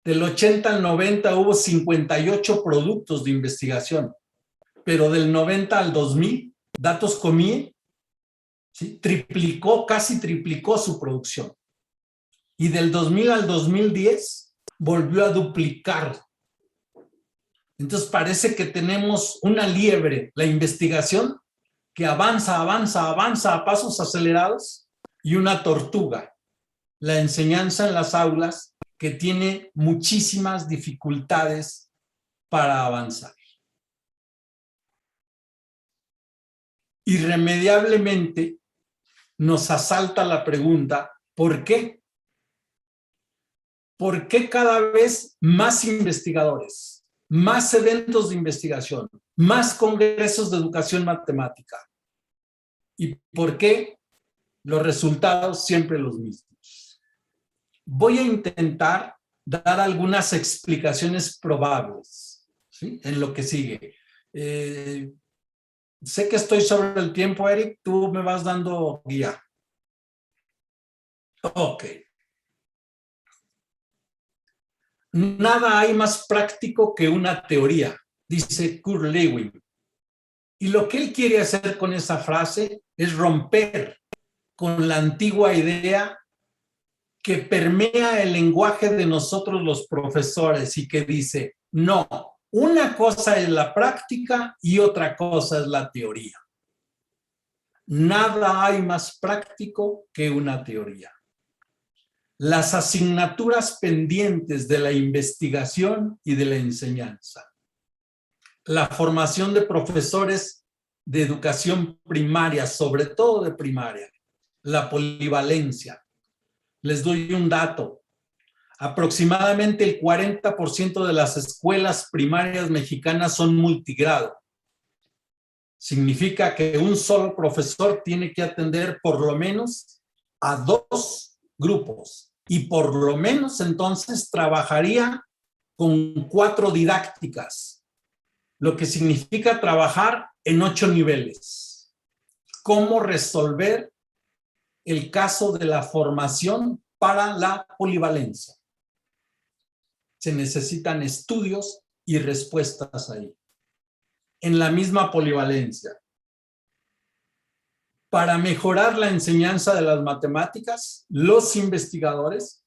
Del 80 al 90 hubo 58 productos de investigación, pero del 90 al 2000, datos COMIE, ¿sí?, casi triplicó su producción. Y del 2000 al 2010 volvió a duplicar. Entonces parece que tenemos una liebre, la investigación, que avanza a pasos acelerados, y una tortuga, la enseñanza en las aulas, que tiene muchísimas dificultades para avanzar. Irremediablemente nos asalta la pregunta, ¿por qué? ¿Por qué cada vez más investigadores, más eventos de investigación, más congresos de educación matemática? ¿Y por qué los resultados siempre los mismos? Voy a intentar dar algunas explicaciones probables, ¿sí?, en lo que sigue. Sé que estoy sobre el tiempo, Eric, tú me vas dando guía. Ok. Nada hay más práctico que una teoría, dice Kurt Lewin. Y lo que él quiere hacer con esa frase es romper con la antigua idea que permea el lenguaje de nosotros los profesores y que dice, no, una cosa es la práctica y otra cosa es la teoría. Nada hay más práctico que una teoría. Las asignaturas pendientes de la investigación y de la enseñanza. La formación de profesores de educación primaria, sobre todo de primaria. La polivalencia. Les doy un dato. Aproximadamente el 40% de las escuelas primarias mexicanas son multigrado. Significa que un solo profesor tiene que atender por lo menos a 2 grupos y por lo menos entonces trabajaría con 4 didácticas, lo que significa trabajar en 8 niveles. ¿Cómo resolver el caso de la formación para la polivalencia? Se necesitan estudios y respuestas ahí. En la misma polivalencia. Para mejorar la enseñanza de las matemáticas, los investigadores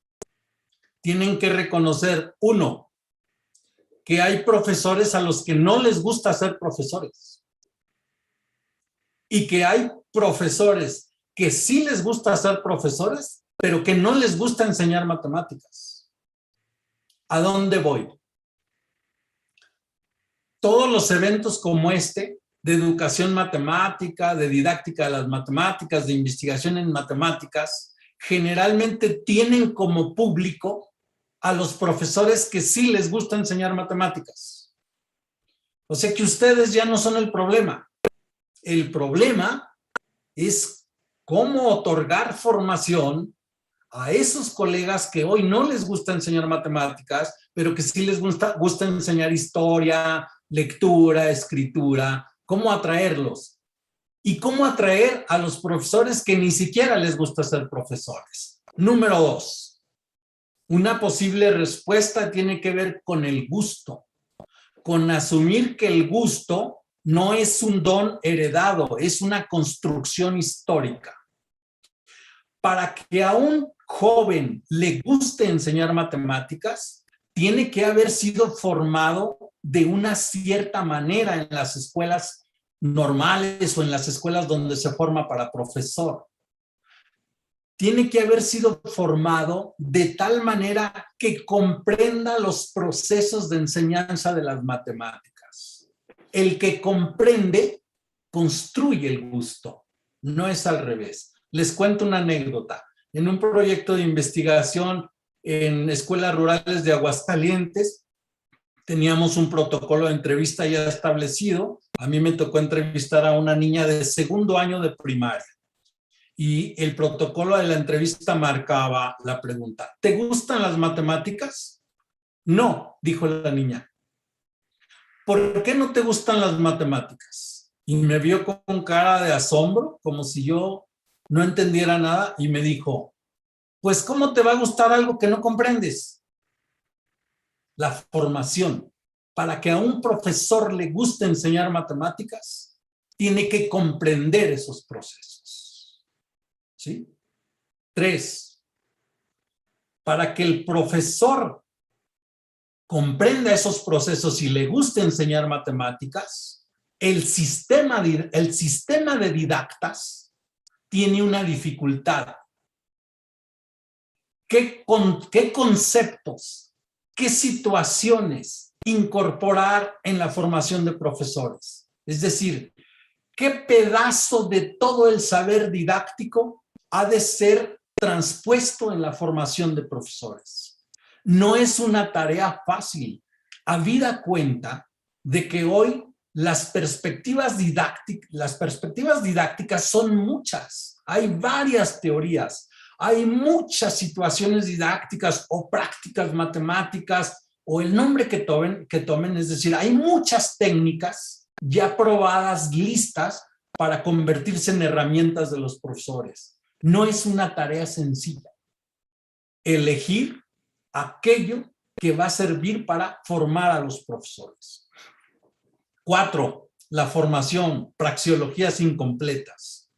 tienen que reconocer, 1, que hay profesores a los que no les gusta ser profesores. Y que hay profesores que sí les gusta ser profesores, pero que no les gusta enseñar matemáticas. ¿A dónde voy? Todos los eventos como este, de educación matemática, de didáctica de las matemáticas, de investigación en matemáticas, generalmente tienen como público a los profesores que sí les gusta enseñar matemáticas. O sea que ustedes ya no son el problema. El problema es cómo otorgar formación a esos colegas que hoy no les gusta enseñar matemáticas, pero que sí les gusta enseñar historia, lectura, escritura, cómo atraerlos. Y cómo atraer a los profesores que ni siquiera les gusta ser profesores. Número 2, una posible respuesta tiene que ver con el gusto, con asumir que el gusto no es un don heredado, es una construcción histórica. Para que a un joven le guste enseñar matemáticas, tiene que haber sido formado de una cierta manera en las escuelas normales o en las escuelas donde se forma para profesor. Tiene que haber sido formado de tal manera que comprenda los procesos de enseñanza de las matemáticas. El que comprende, construye el gusto, no es al revés. Les cuento una anécdota. En un proyecto de investigación en escuelas rurales de Aguascalientes, teníamos un protocolo de entrevista ya establecido. A mí me tocó entrevistar a una niña de segundo año de primaria. Y el protocolo de la entrevista marcaba la pregunta: ¿te gustan las matemáticas? No, dijo la niña. ¿Por qué no te gustan las matemáticas? Y me vio con cara de asombro, como si yo no entendiera nada, y me dijo: pues, ¿cómo te va a gustar algo que no comprendes? La formación. Para que a un profesor le guste enseñar matemáticas, tiene que comprender esos procesos. ¿Sí? 3. Para que el profesor comprenda esos procesos y le guste enseñar matemáticas, el sistema de didactas tiene una dificultad. ¿Qué conceptos, qué situaciones incorporar en la formación de profesores? Es decir, ¿qué pedazo de todo el saber didáctico ha de ser transpuesto en la formación de profesores? No es una tarea fácil. Habida cuenta de que hoy las perspectivas didácticas son muchas. Hay varias teorías. Hay muchas situaciones didácticas o prácticas matemáticas o el nombre que tomen, es decir, hay muchas técnicas ya probadas, listas para convertirse en herramientas de los profesores. No es una tarea sencilla. Elegir aquello que va a servir para formar a los profesores. 4. La formación, praxeologías incompletas.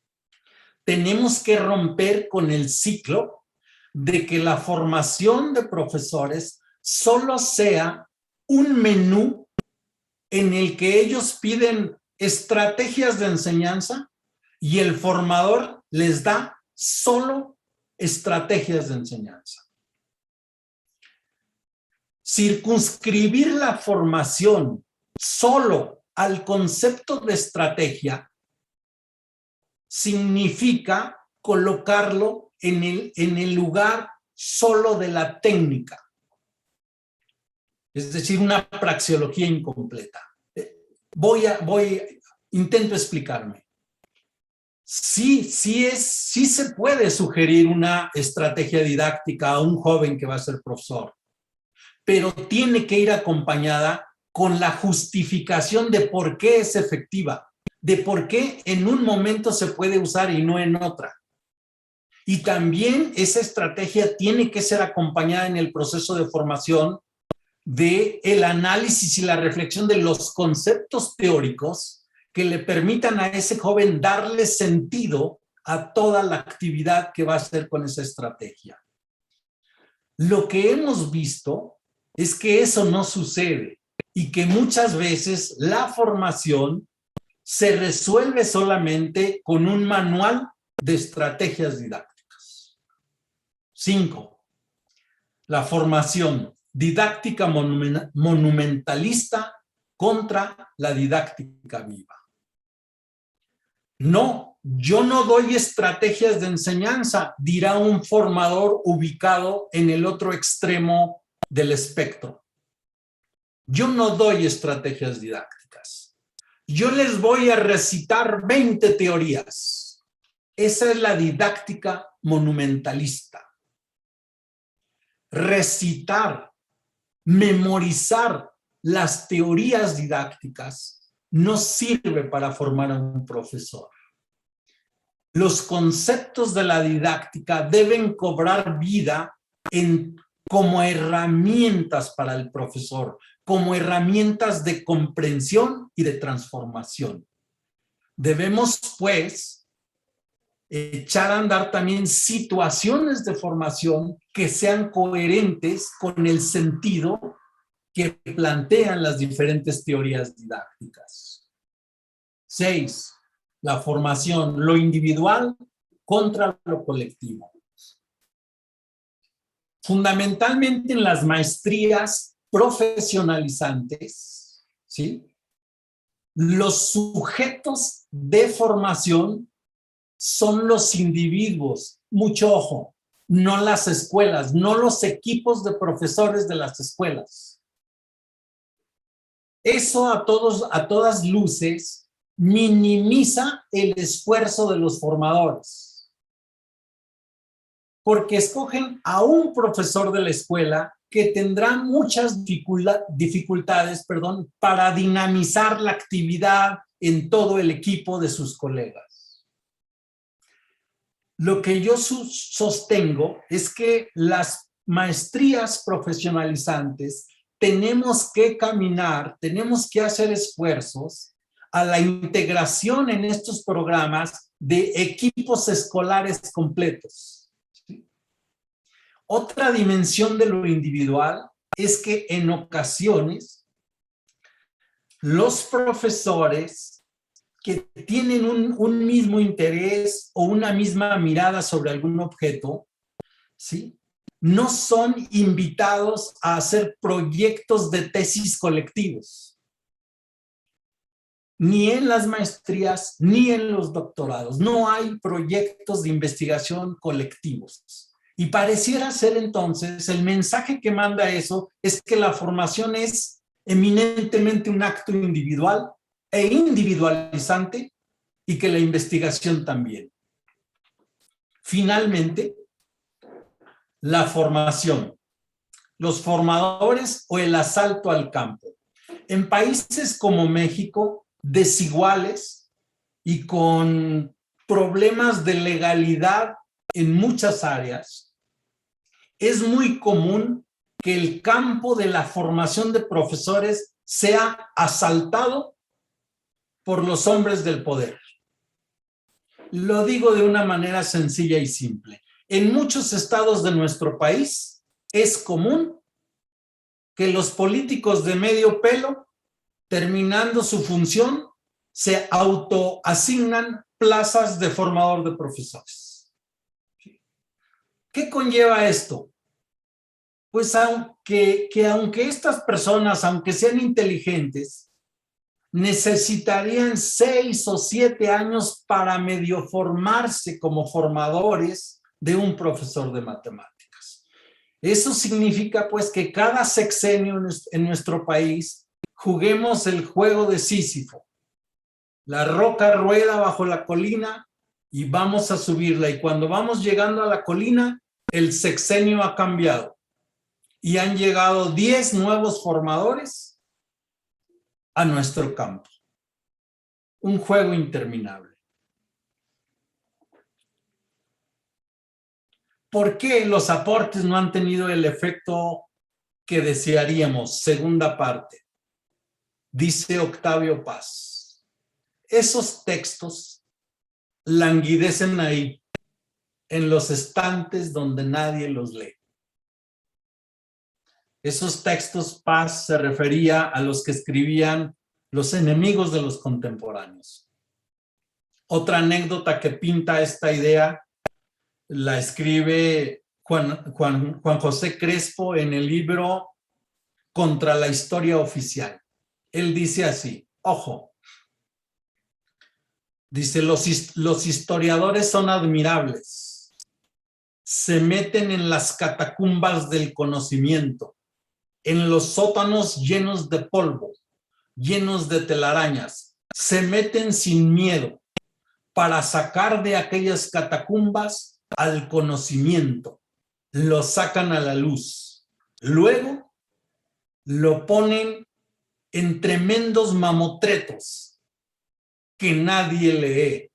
Tenemos que romper con el ciclo de que la formación de profesores solo sea un menú en el que ellos piden estrategias de enseñanza y el formador les da solo estrategias de enseñanza. Circunscribir la formación solo al concepto de estrategia significa colocarlo en el lugar solo de la técnica. Es decir, una praxeología incompleta. Intento explicarme. Sí se puede sugerir una estrategia didáctica a un joven que va a ser profesor, pero tiene que ir acompañada con la justificación de por qué es efectiva, de por qué en un momento se puede usar y no en otra. Y también esa estrategia tiene que ser acompañada en el proceso de formación del análisis y la reflexión de los conceptos teóricos que le permitan a ese joven darle sentido a toda la actividad que va a hacer con esa estrategia. Lo que hemos visto es que eso no sucede y que muchas veces la formación se resuelve solamente con un manual de estrategias didácticas. 5. La formación didáctica monumentalista contra la didáctica viva. No, yo no doy estrategias de enseñanza, dirá un formador ubicado en el otro extremo del espectro. Yo no doy estrategias didácticas. Yo les voy a recitar 20 teorías. Esa es la didáctica monumentalista. Recitar, memorizar las teorías didácticas no sirve para formar a un profesor. Los conceptos de la didáctica deben cobrar vida como herramientas para el profesor, como herramientas de comprensión y de transformación. Debemos, pues, echar a andar también situaciones de formación que sean coherentes con el sentido que plantean las diferentes teorías didácticas. 6. La formación, lo individual contra lo colectivo. Fundamentalmente en las maestrías profesionalizantes, ¿sí? Los sujetos de formación son los individuos, mucho ojo, no las escuelas, no los equipos de profesores de las escuelas. Eso a todas luces minimiza el esfuerzo de los formadores, porque escogen a un profesor de la escuela que tendrá muchas dificultades para dinamizar la actividad en todo el equipo de sus colegas. Lo que yo sostengo es que las maestrías profesionalizantes tenemos que caminar, tenemos que hacer esfuerzos a la integración en estos programas de equipos escolares completos. ¿Sí? Otra dimensión de lo individual es que en ocasiones los profesores que tienen un mismo interés o una misma mirada sobre algún objeto, ¿sí?, no son invitados a hacer proyectos de tesis colectivos, ni en las maestrías, ni en los doctorados. No hay proyectos de investigación colectivos. Y pareciera ser entonces, el mensaje que manda eso es que la formación es eminentemente un acto individual e individualizante, y que la investigación también. Finalmente, la formación, los formadores o el asalto al campo. En países como México, desiguales y con problemas de legalidad en muchas áreas, es muy común que el campo de la formación de profesores sea asaltado por los hombres del poder. Lo digo de una manera sencilla y simple. En muchos estados de nuestro país es común que los políticos de medio pelo, terminando su función, se autoasignan plazas de formador de profesores. ¿Qué conlleva esto? Pues aunque estas personas, aunque sean inteligentes, necesitarían 6 o 7 años para medio formarse como formadores de un profesor de matemáticas. Eso significa pues que cada sexenio en nuestro país juguemos el juego de Sísifo. La roca rueda bajo la colina y vamos a subirla, y cuando vamos llegando a la colina, el sexenio ha cambiado y han llegado 10 nuevos formadores a nuestro campo. Un juego interminable. ¿Por qué los aportes no han tenido el efecto que desearíamos? Segunda parte. Dice Octavio Paz: esos textos languidecen ahí, en los estantes donde nadie los lee. Esos textos, Paz se refería a los que escribían los enemigos de los contemporáneos. Otra anécdota que pinta esta idea la escribe Juan José Crespo en el libro Contra la Historia Oficial. Él dice así, ojo, dice, los historiadores son admirables, se meten en las catacumbas del conocimiento, en los sótanos llenos de polvo, llenos de telarañas, se meten sin miedo para sacar de aquellas catacumbas al conocimiento, lo sacan a la luz. Luego lo ponen en tremendos mamotretos que nadie lee.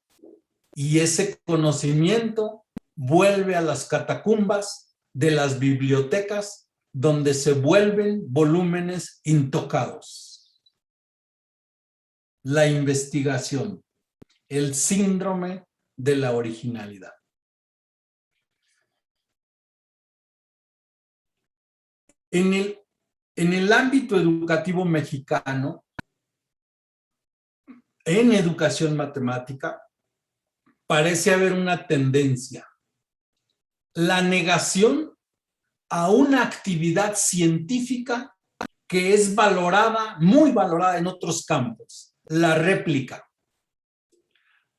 Y ese conocimiento vuelve a las catacumbas de las bibliotecas, donde se vuelven volúmenes intocados. La investigación, el síndrome de la originalidad. En el ámbito educativo mexicano, en educación matemática, parece haber una tendencia, la negación a una actividad científica que es valorada, muy valorada en otros campos, la réplica.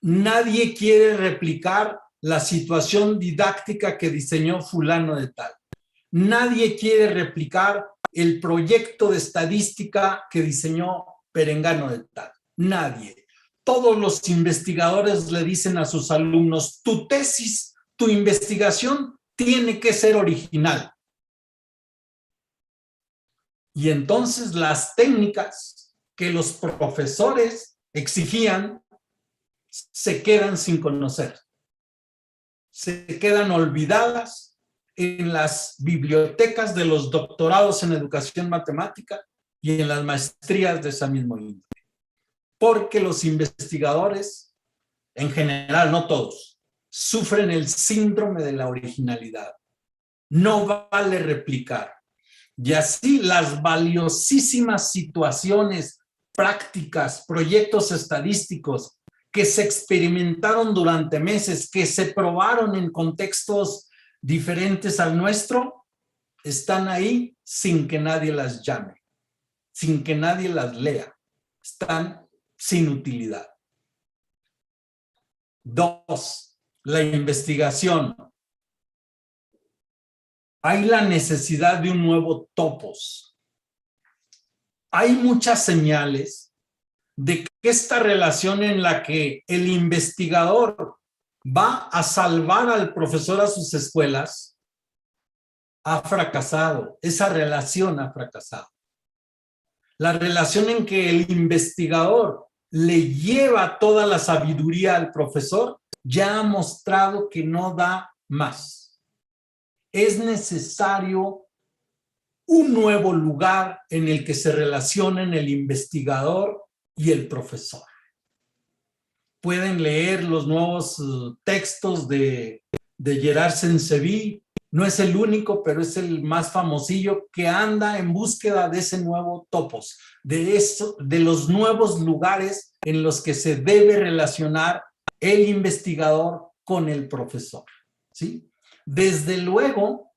Nadie quiere replicar la situación didáctica que diseñó fulano de tal. Nadie quiere replicar el proyecto de estadística que diseñó perengano de tal. Nadie. Todos los investigadores le dicen a sus alumnos, tu tesis, tu investigación tiene que ser original. Y entonces las técnicas que los profesores exigían se quedan sin conocer. Se quedan olvidadas en las bibliotecas de los doctorados en educación matemática y en las maestrías de esa misma índole. Porque los investigadores, en general, no todos, sufren el síndrome de la originalidad. No vale replicar. Y así las valiosísimas situaciones, prácticas, proyectos estadísticos que se experimentaron durante meses, que se probaron en contextos diferentes al nuestro, están ahí sin que nadie las llame, sin que nadie las lea. Están sin utilidad. 2, la investigación. Hay la necesidad de un nuevo topos. Hay muchas señales de que esta relación en la que el investigador va a salvar al profesor a sus escuelas ha fracasado. Esa relación ha fracasado. La relación en que el investigador le lleva toda la sabiduría al profesor ya ha mostrado que no da más. Es necesario un nuevo lugar en el que se relacionen el investigador y el profesor. Pueden leer los nuevos textos de Gerard Saint-Séville. No es el único, pero es el más famosillo que anda en búsqueda de ese nuevo topos, de los nuevos lugares en los que se debe relacionar el investigador con el profesor, ¿sí? Desde luego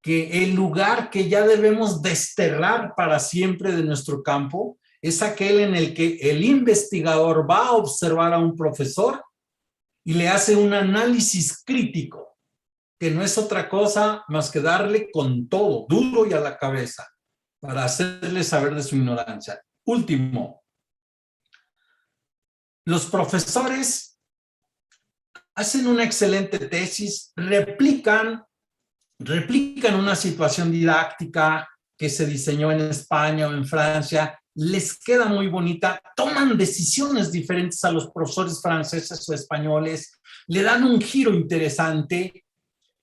que el lugar que ya debemos desterrar para siempre de nuestro campo es aquel en el que el investigador va a observar a un profesor y le hace un análisis crítico, que no es otra cosa más que darle con todo, duro y a la cabeza, para hacerle saber de su ignorancia. Último, los profesores hacen una excelente tesis, replican una situación didáctica que se diseñó en España o en Francia, les queda muy bonita, toman decisiones diferentes a los profesores franceses o españoles, le dan un giro interesante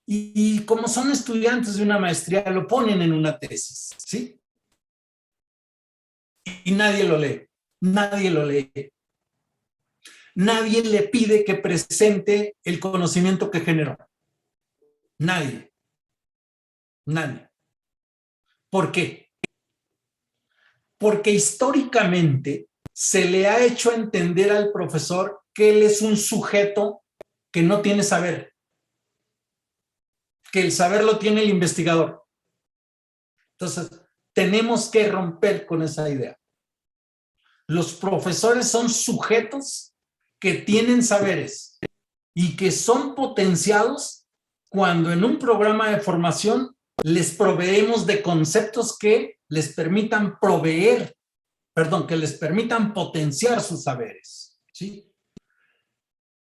y como son estudiantes de una maestría, lo ponen en una tesis, ¿sí? Y nadie lo lee, nadie lo lee. Nadie le pide que presente el conocimiento que generó. Nadie. Nadie. ¿Por qué? Porque históricamente se le ha hecho entender al profesor que él es un sujeto que no tiene saber, que el saber lo tiene el investigador. Entonces, tenemos que romper con esa idea. Los profesores son sujetos que tienen saberes y que son potenciados cuando en un programa de formación les proveemos de conceptos que les permitan proveer perdón, que les permitan potenciar sus saberes, ¿sí?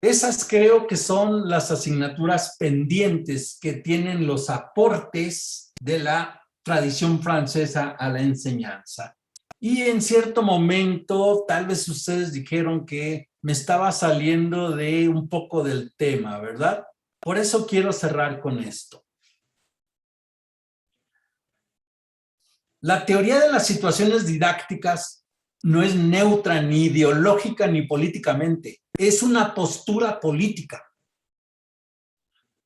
Esas creo que son las asignaturas pendientes que tienen los aportes de la tradición francesa a la enseñanza. Y en cierto momento, tal vez ustedes dijeron que me estaba saliendo de un poco del tema, ¿verdad? Por eso quiero cerrar con esto. La teoría de las situaciones didácticas no es neutra ni ideológica ni políticamente. Es una postura política.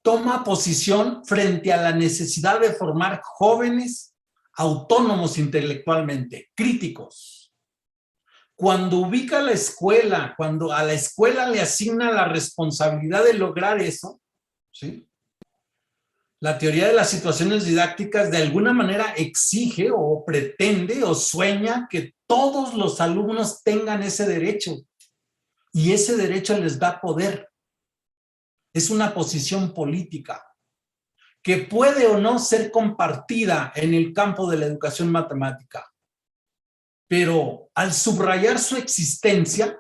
Toma posición frente a la necesidad de formar jóvenes autónomos intelectualmente, críticos. Cuando ubica la escuela, cuando a la escuela le asigna la responsabilidad de lograr eso, ¿sí? La teoría de las situaciones didácticas de alguna manera exige o pretende o sueña que todos los alumnos tengan ese derecho. Y ese derecho les da poder. Es una posición política que puede o no ser compartida en el campo de la educación matemática. Pero al subrayar su existencia,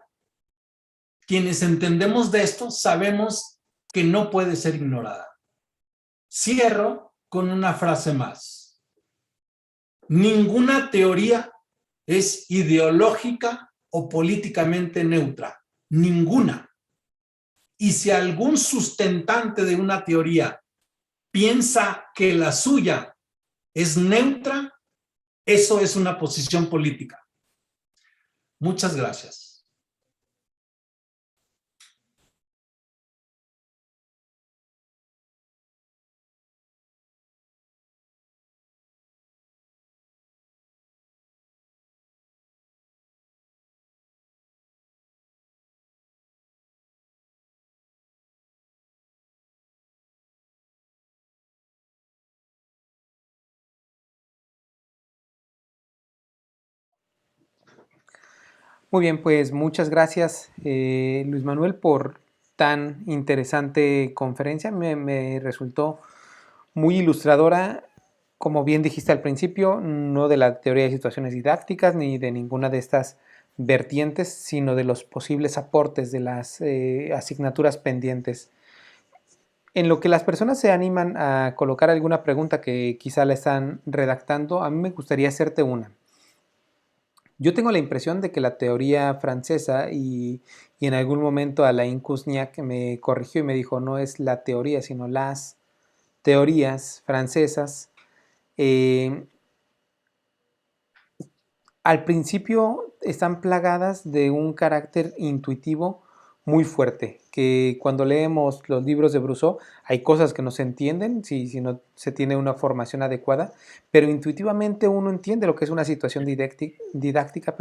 quienes entendemos de esto sabemos que no puede ser ignorada. Cierro con una frase más. Ninguna teoría es ideológica o políticamente neutra. Ninguna. Y si algún sustentante de una teoría piensa que la suya es neutra, eso es una posición política. Muchas gracias. Muy bien, pues muchas gracias, Luis Manuel, por tan interesante conferencia. Me resultó muy ilustradora, como bien dijiste al principio, no de la teoría de situaciones didácticas ni de ninguna de estas vertientes, sino de los posibles aportes de las asignaturas pendientes. En lo que las personas se animan a colocar alguna pregunta que quizá la están redactando, a mí me gustaría hacerte una. Yo tengo la impresión de que la teoría francesa, y en algún momento Alain Kuzniak me corrigió y me dijo, no es la teoría, sino las teorías francesas, al principio están plagadas de un carácter intuitivo muy fuerte, que cuando leemos los libros de Brousseau hay cosas que no se entienden si no se tiene una formación adecuada, pero intuitivamente uno entiende lo que es una situación didáctica,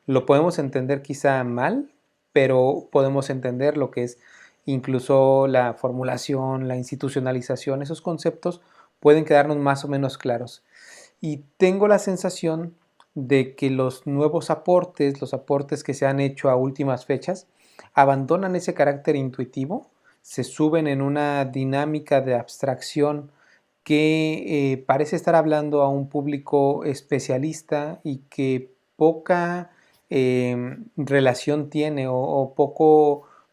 lo podemos entender quizá mal, pero podemos entender lo que es incluso la formulación, la institucionalización, esos conceptos pueden quedarnos más o menos claros. Y tengo la sensación de que los nuevos aportes, los aportes que se han hecho a últimas fechas, abandonan ese carácter intuitivo, se suben en una dinámica de abstracción que parece estar hablando a un público especialista y que poca relación tiene o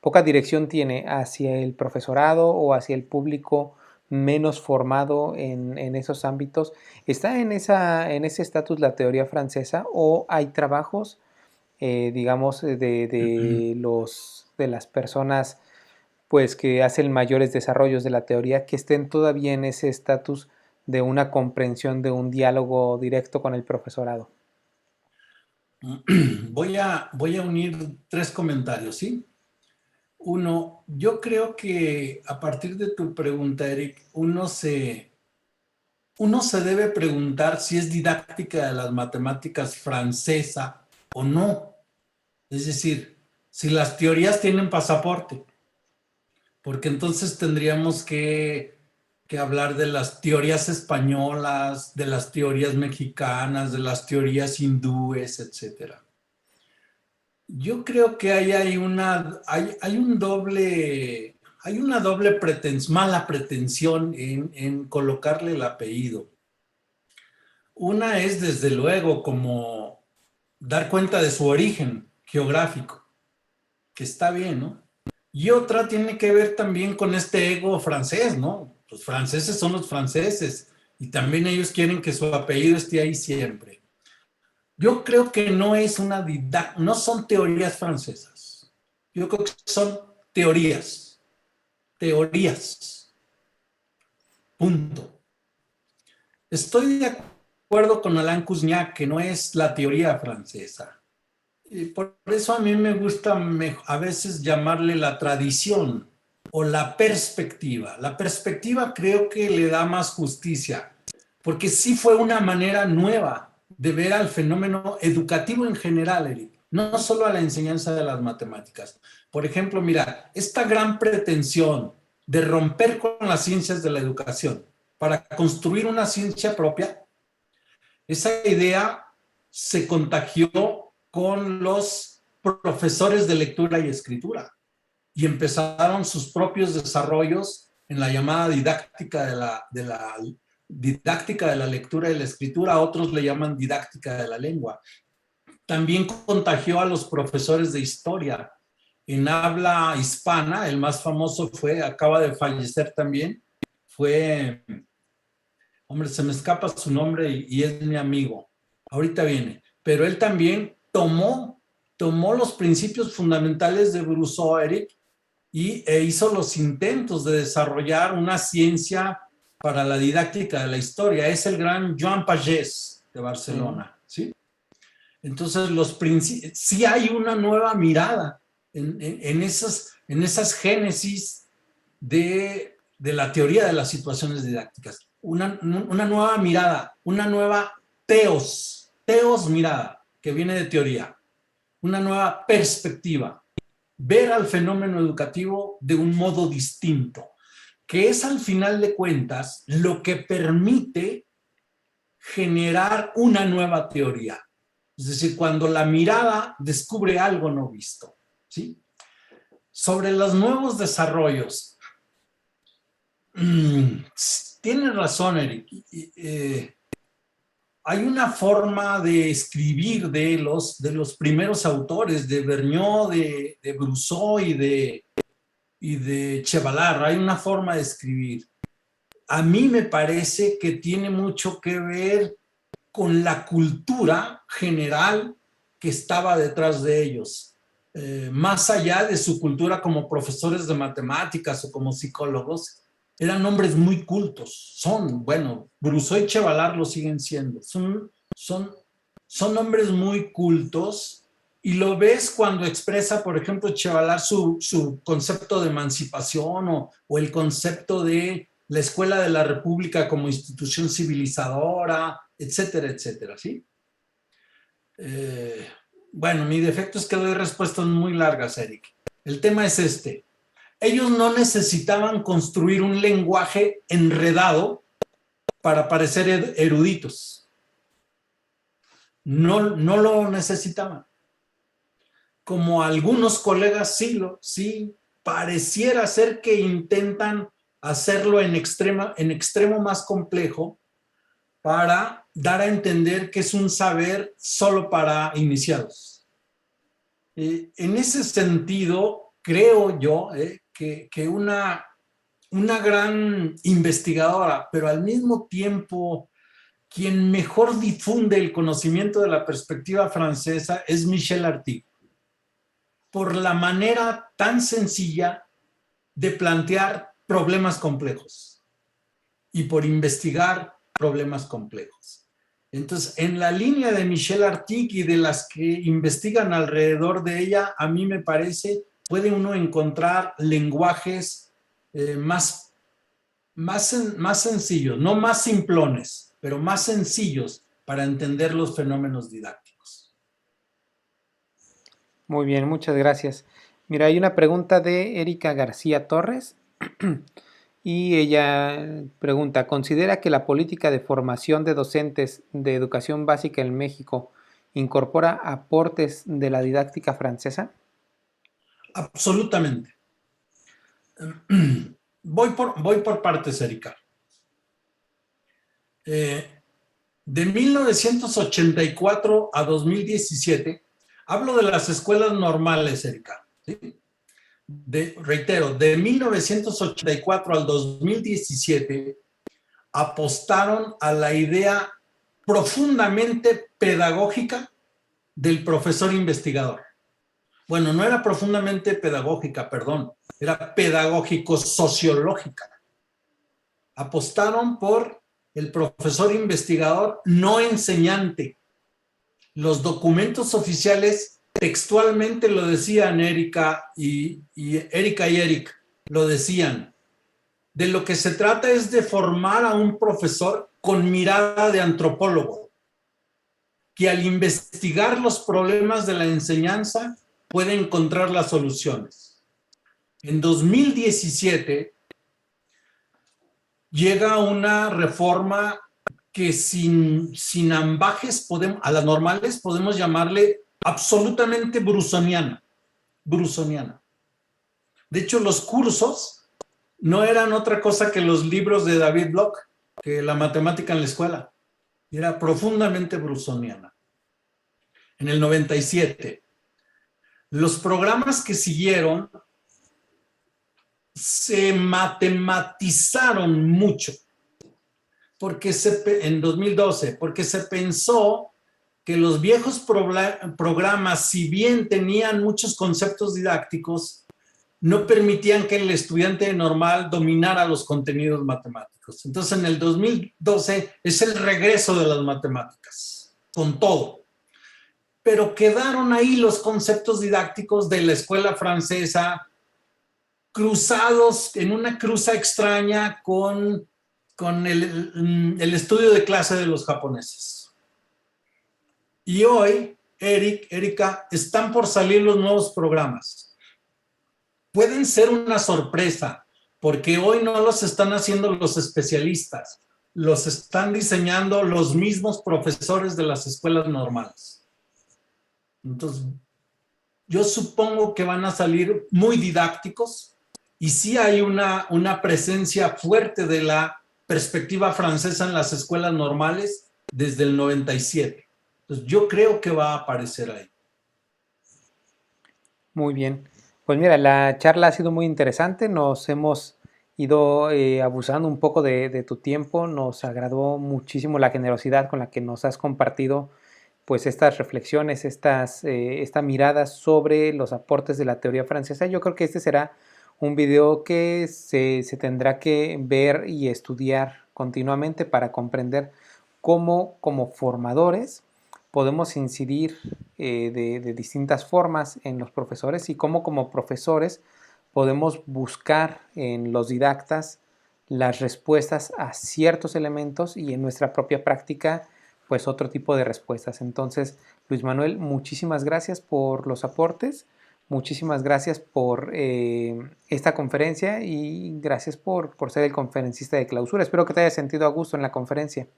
poca dirección tiene hacia el profesorado o hacia el público menos formado en esos ámbitos. ¿Está en ese estatus la teoría francesa o hay trabajos, digamos, de las personas pues, que hacen mayores desarrollos de la teoría que estén todavía en ese estatus de una comprensión, de un diálogo directo con el profesorado? Voy a unir 3 comentarios, ¿sí? Uno, yo creo que a partir de tu pregunta, Eric, uno se debe preguntar si es didáctica de las matemáticas francesa o no. Es decir, si las teorías tienen pasaporte, porque entonces tendríamos que hablar de las teorías españolas, de las teorías mexicanas, de las teorías hindúes, etcétera. Yo creo que hay una doble mala pretensión en colocarle el apellido. Una es, desde luego, como dar cuenta de su origen geográfico, que está bien, ¿no? Y otra tiene que ver también con este ego francés, ¿no? Los franceses son los franceses y también ellos quieren que su apellido esté ahí siempre. Yo creo que no son teorías francesas. Yo creo que son teorías. Teorías. Punto. Estoy de acuerdo con Alain Kuzniak que no es la teoría francesa. Y por eso a mí me gusta a veces llamarle la tradición o la perspectiva. La perspectiva creo que le da más justicia, porque sí fue una manera nueva de ver al fenómeno educativo en general, Eric, no solo a la enseñanza de las matemáticas. Por ejemplo, mira, esta gran pretensión de romper con las ciencias de la educación para construir una ciencia propia, esa idea se contagió con los profesores de lectura y escritura y empezaron sus propios desarrollos en la llamada didáctica didáctica de la lectura y la escritura, otros le llaman didáctica de la lengua. También contagió a los profesores de historia. En habla hispana, el más famoso acaba de fallecer también, hombre, se me escapa su nombre y es mi amigo. Ahorita viene. Pero él también tomó los principios fundamentales de Brousseau, Eric, e hizo los intentos de desarrollar una ciencia para la didáctica de la historia. Es el gran Joan Pagès de Barcelona, ¿sí? Entonces, sí hay una nueva mirada en esas génesis de la teoría de las situaciones didácticas. Una nueva mirada, una nueva teos mirada, que viene de teoría. Una nueva perspectiva. Ver al fenómeno educativo de un modo distinto, que es al final de cuentas lo que permite generar una nueva teoría. Es decir, cuando la mirada descubre algo no visto, ¿sí? Sobre los nuevos desarrollos, tienes razón, Eric. Hay una forma de escribir de los primeros autores, de Vergniaud, de Brousseau y de Chevallard. Hay una forma de escribir. A mí me parece que tiene mucho que ver con la cultura general que estaba detrás de ellos. Más allá de su cultura como profesores de matemáticas o como psicólogos, eran hombres muy cultos. Brousseau y Chevallard lo siguen siendo. Son hombres muy cultos y lo ves cuando expresa, por ejemplo, Chevallard su concepto de emancipación o el concepto de la Escuela de la República como institución civilizadora, etcétera, etcétera, ¿sí? Mi defecto es que doy respuestas muy largas, Eric. El tema es este. Ellos no necesitaban construir un lenguaje enredado para parecer eruditos. No lo necesitaban. Como algunos colegas sí, pareciera ser que intentan hacerlo en extremo más complejo para dar a entender que es un saber solo para iniciados. En ese sentido, creo yo que una gran investigadora, pero al mismo tiempo quien mejor difunde el conocimiento de la perspectiva francesa es Michel Artigue, por la manera tan sencilla de plantear problemas complejos y por investigar problemas complejos. Entonces, en la línea de Michel Artigue y de las que investigan alrededor de ella, a mí me parece, puede uno encontrar lenguajes más sencillos, no más simplones, pero más sencillos para entender los fenómenos didácticos. Muy bien, muchas gracias. Mira, hay una pregunta de Erika García Torres y ella pregunta, ¿considera que la política de formación de docentes de educación básica en México incorpora aportes de la didáctica francesa? Absolutamente. Voy por partes, Erika. De 1984 a 2017, hablo de las escuelas normales, Erika, ¿sí? Reitero, de 1984 al 2017, apostaron a la idea profundamente pedagógica del profesor investigador. Bueno, no era profundamente pedagógica, perdón, era pedagógico-sociológica. Apostaron por el profesor investigador no enseñante. Los documentos oficiales textualmente lo decían Erika y Eric, lo decían. De lo que se trata es de formar a un profesor con mirada de antropólogo, que al investigar los problemas de la enseñanza puede encontrar las soluciones. En 2017 llega una reforma que sin ambajes a las normales podemos llamarle absolutamente brusoniana. De hecho, los cursos no eran otra cosa que los libros de David Bloch, que la matemática en la escuela. Era profundamente brusoniana. En el 97, los programas que siguieron se matematizaron mucho. En 2012, porque se pensó que los viejos programas, si bien tenían muchos conceptos didácticos, no permitían que el estudiante normal dominara los contenidos matemáticos. Entonces, en el 2012 es el regreso de las matemáticas, con todo. Pero quedaron ahí los conceptos didácticos de la escuela francesa, cruzados en una cruza extraña con el estudio de clase de los japoneses. Y hoy, Erika, están por salir los nuevos programas. Pueden ser una sorpresa, porque hoy no los están haciendo los especialistas, los están diseñando los mismos profesores de las escuelas normales. Entonces, yo supongo que van a salir muy didácticos y sí hay una presencia fuerte de la perspectiva francesa en las escuelas normales desde el 97. Entonces, yo creo que va a aparecer ahí. Muy bien. Pues mira, la charla ha sido muy interesante, nos hemos ido abusando un poco de tu tiempo, nos agradó muchísimo la generosidad con la que nos has compartido pues estas reflexiones, esta mirada sobre los aportes de la teoría francesa. Yo creo que este será un video que se tendrá que ver y estudiar continuamente para comprender cómo como formadores podemos incidir de distintas formas en los profesores y cómo como profesores podemos buscar en los didactas las respuestas a ciertos elementos y en nuestra propia práctica pues otro tipo de respuestas. Entonces, Luis Manuel, muchísimas gracias por los aportes, muchísimas gracias por esta conferencia y gracias por ser el conferencista de clausura. Espero que te hayas sentido a gusto en la conferencia.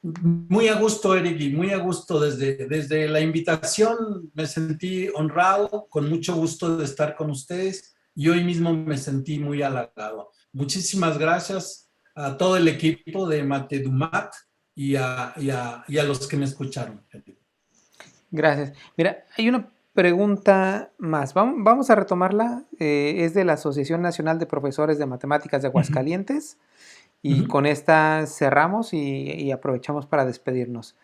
Muy a gusto, Eric, y muy a gusto desde la invitación. Me sentí honrado, con mucho gusto de estar con ustedes y hoy mismo me sentí muy halagado. Muchísimas gracias a todo el equipo de Matedumat y a los que me escucharon. Gracias. Mira, hay una pregunta más. Vamos a retomarla. Es de la Asociación Nacional de Profesores de Matemáticas de Aguascalientes. Y con esta cerramos y aprovechamos para despedirnos.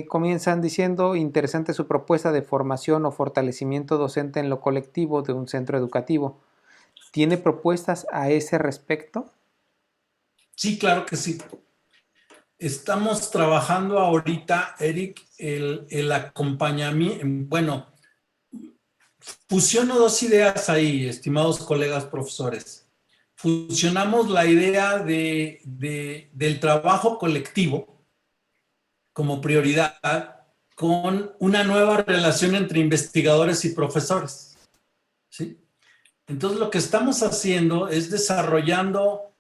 Comienzan diciendo, interesante su propuesta de formación o fortalecimiento docente en lo colectivo de un centro educativo. ¿Tiene propuestas a ese respecto? Sí, claro que sí. Estamos trabajando ahorita, Eric, el acompañamiento. Bueno, fusiono dos ideas ahí, estimados colegas profesores. Fusionamos la idea del trabajo colectivo como prioridad con una nueva relación entre investigadores y profesores, ¿sí? Entonces, lo que estamos haciendo es desarrollando,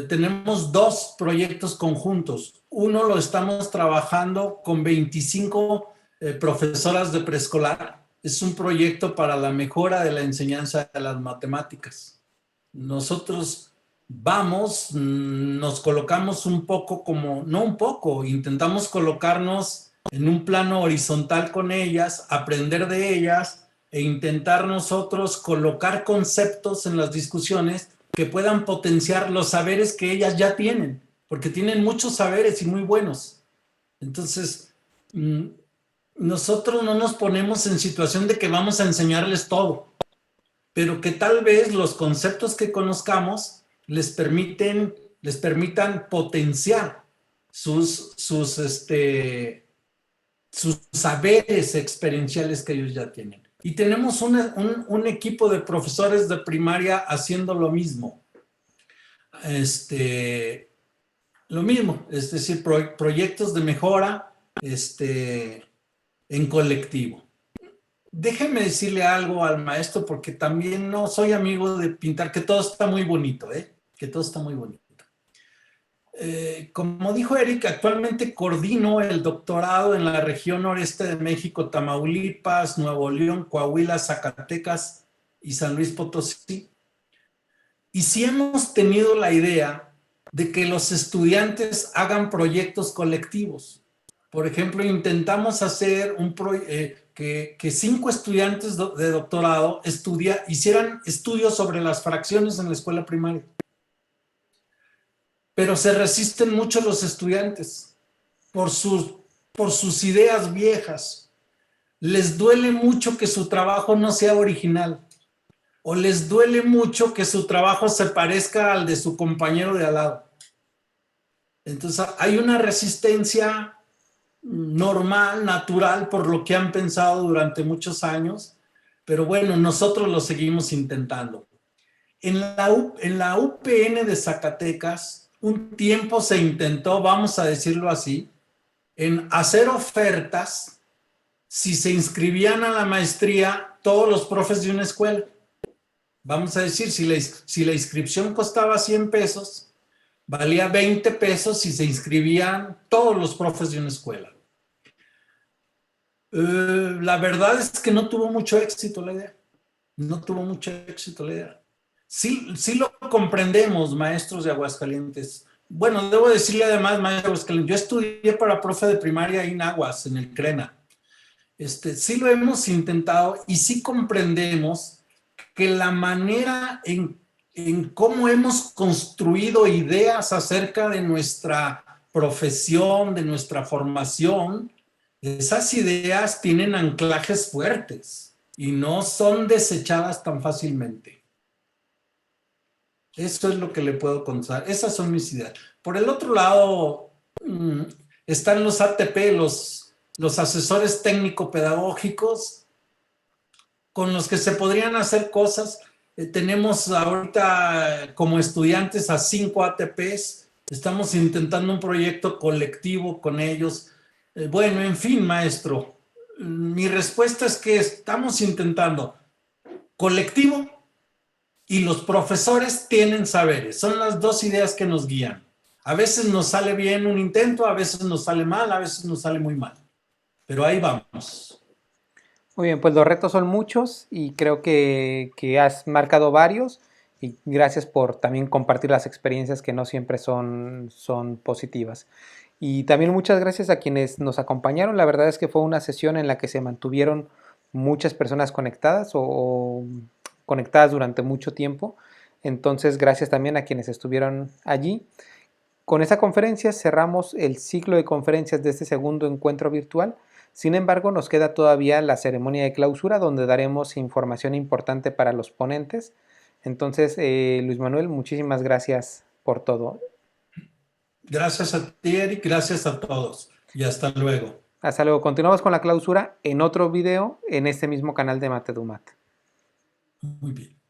tenemos dos proyectos conjuntos. Uno lo estamos trabajando con 25 profesoras de preescolar. Es un proyecto para la mejora de la enseñanza de las matemáticas. Nosotros vamos, nos colocamos un poco como, no un poco, intentamos colocarnos en un plano horizontal con ellas, aprender de ellas e intentar nosotros colocar conceptos en las discusiones que puedan potenciar los saberes que ellas ya tienen, porque tienen muchos saberes y muy buenos. Entonces, nosotros no nos ponemos en situación de que vamos a enseñarles todo, pero que tal vez los conceptos que conozcamos les permitan potenciar sus saberes experienciales que ellos ya tienen. Y tenemos un equipo de profesores de primaria haciendo lo mismo. Lo mismo, es decir, proyectos de mejora en colectivo. Déjeme decirle algo al maestro, porque también no soy amigo de pintar, que todo está muy bonito, que todo está muy bonito. Como dijo Eric, actualmente coordino el doctorado en la región noreste de México, Tamaulipas, Nuevo León, Coahuila, Zacatecas y San Luis Potosí. Y sí hemos tenido la idea de que los estudiantes hagan proyectos colectivos. Por ejemplo, intentamos hacer que 5 estudiantes de doctorado hicieran estudios sobre las fracciones en la escuela primaria. Pero se resisten mucho los estudiantes por sus ideas viejas. Les duele mucho que su trabajo no sea original, o les duele mucho que su trabajo se parezca al de su compañero de al lado. Entonces hay una resistencia normal, natural, por lo que han pensado durante muchos años, pero bueno, nosotros lo seguimos intentando. En la UPN de Zacatecas, un tiempo se intentó, vamos a decirlo así, en hacer ofertas si se inscribían a la maestría todos los profes de una escuela. Vamos a decir, si la inscripción costaba 100 pesos, valía 20 pesos si se inscribían todos los profes de una escuela. La verdad es que no tuvo mucho éxito la idea. No tuvo mucho éxito la idea. Sí lo comprendemos, maestros de Aguascalientes. Bueno, debo decirle además, maestros de Aguascalientes, yo estudié para profe de primaria ahí en Aguas, en el CRENA. Sí lo hemos intentado y sí comprendemos que la manera en cómo hemos construido ideas acerca de nuestra profesión, de nuestra formación, esas ideas tienen anclajes fuertes y no son desechadas tan fácilmente. Eso es lo que le puedo contar. Esas son mis ideas. Por el otro lado, están los ATP, los asesores técnico-pedagógicos, con los que se podrían hacer cosas. Tenemos ahorita como estudiantes a 5 ATPs. Estamos intentando un proyecto colectivo con ellos. Bueno, en fin, maestro, mi respuesta es que estamos intentando colectivo y los profesores tienen saberes. Son las dos ideas que nos guían. A veces nos sale bien un intento, a veces nos sale mal, a veces nos sale muy mal. Pero ahí vamos. Muy bien, pues los retos son muchos y creo que has marcado varios, y gracias por también compartir las experiencias que no siempre son positivas. Y también muchas gracias a quienes nos acompañaron. La verdad es que fue una sesión en la que se mantuvieron muchas personas conectadas o conectadas durante mucho tiempo. Entonces, gracias también a quienes estuvieron allí. Con esa conferencia cerramos el ciclo de conferencias de este segundo encuentro virtual. Sin embargo, nos queda todavía la ceremonia de clausura, donde daremos información importante para los ponentes. Entonces, Luis Manuel, muchísimas gracias por todo. Gracias a ti, Eric, gracias a todos y hasta luego. Hasta luego. Continuamos con la clausura en otro video en este mismo canal de Matedumat. Muy bien.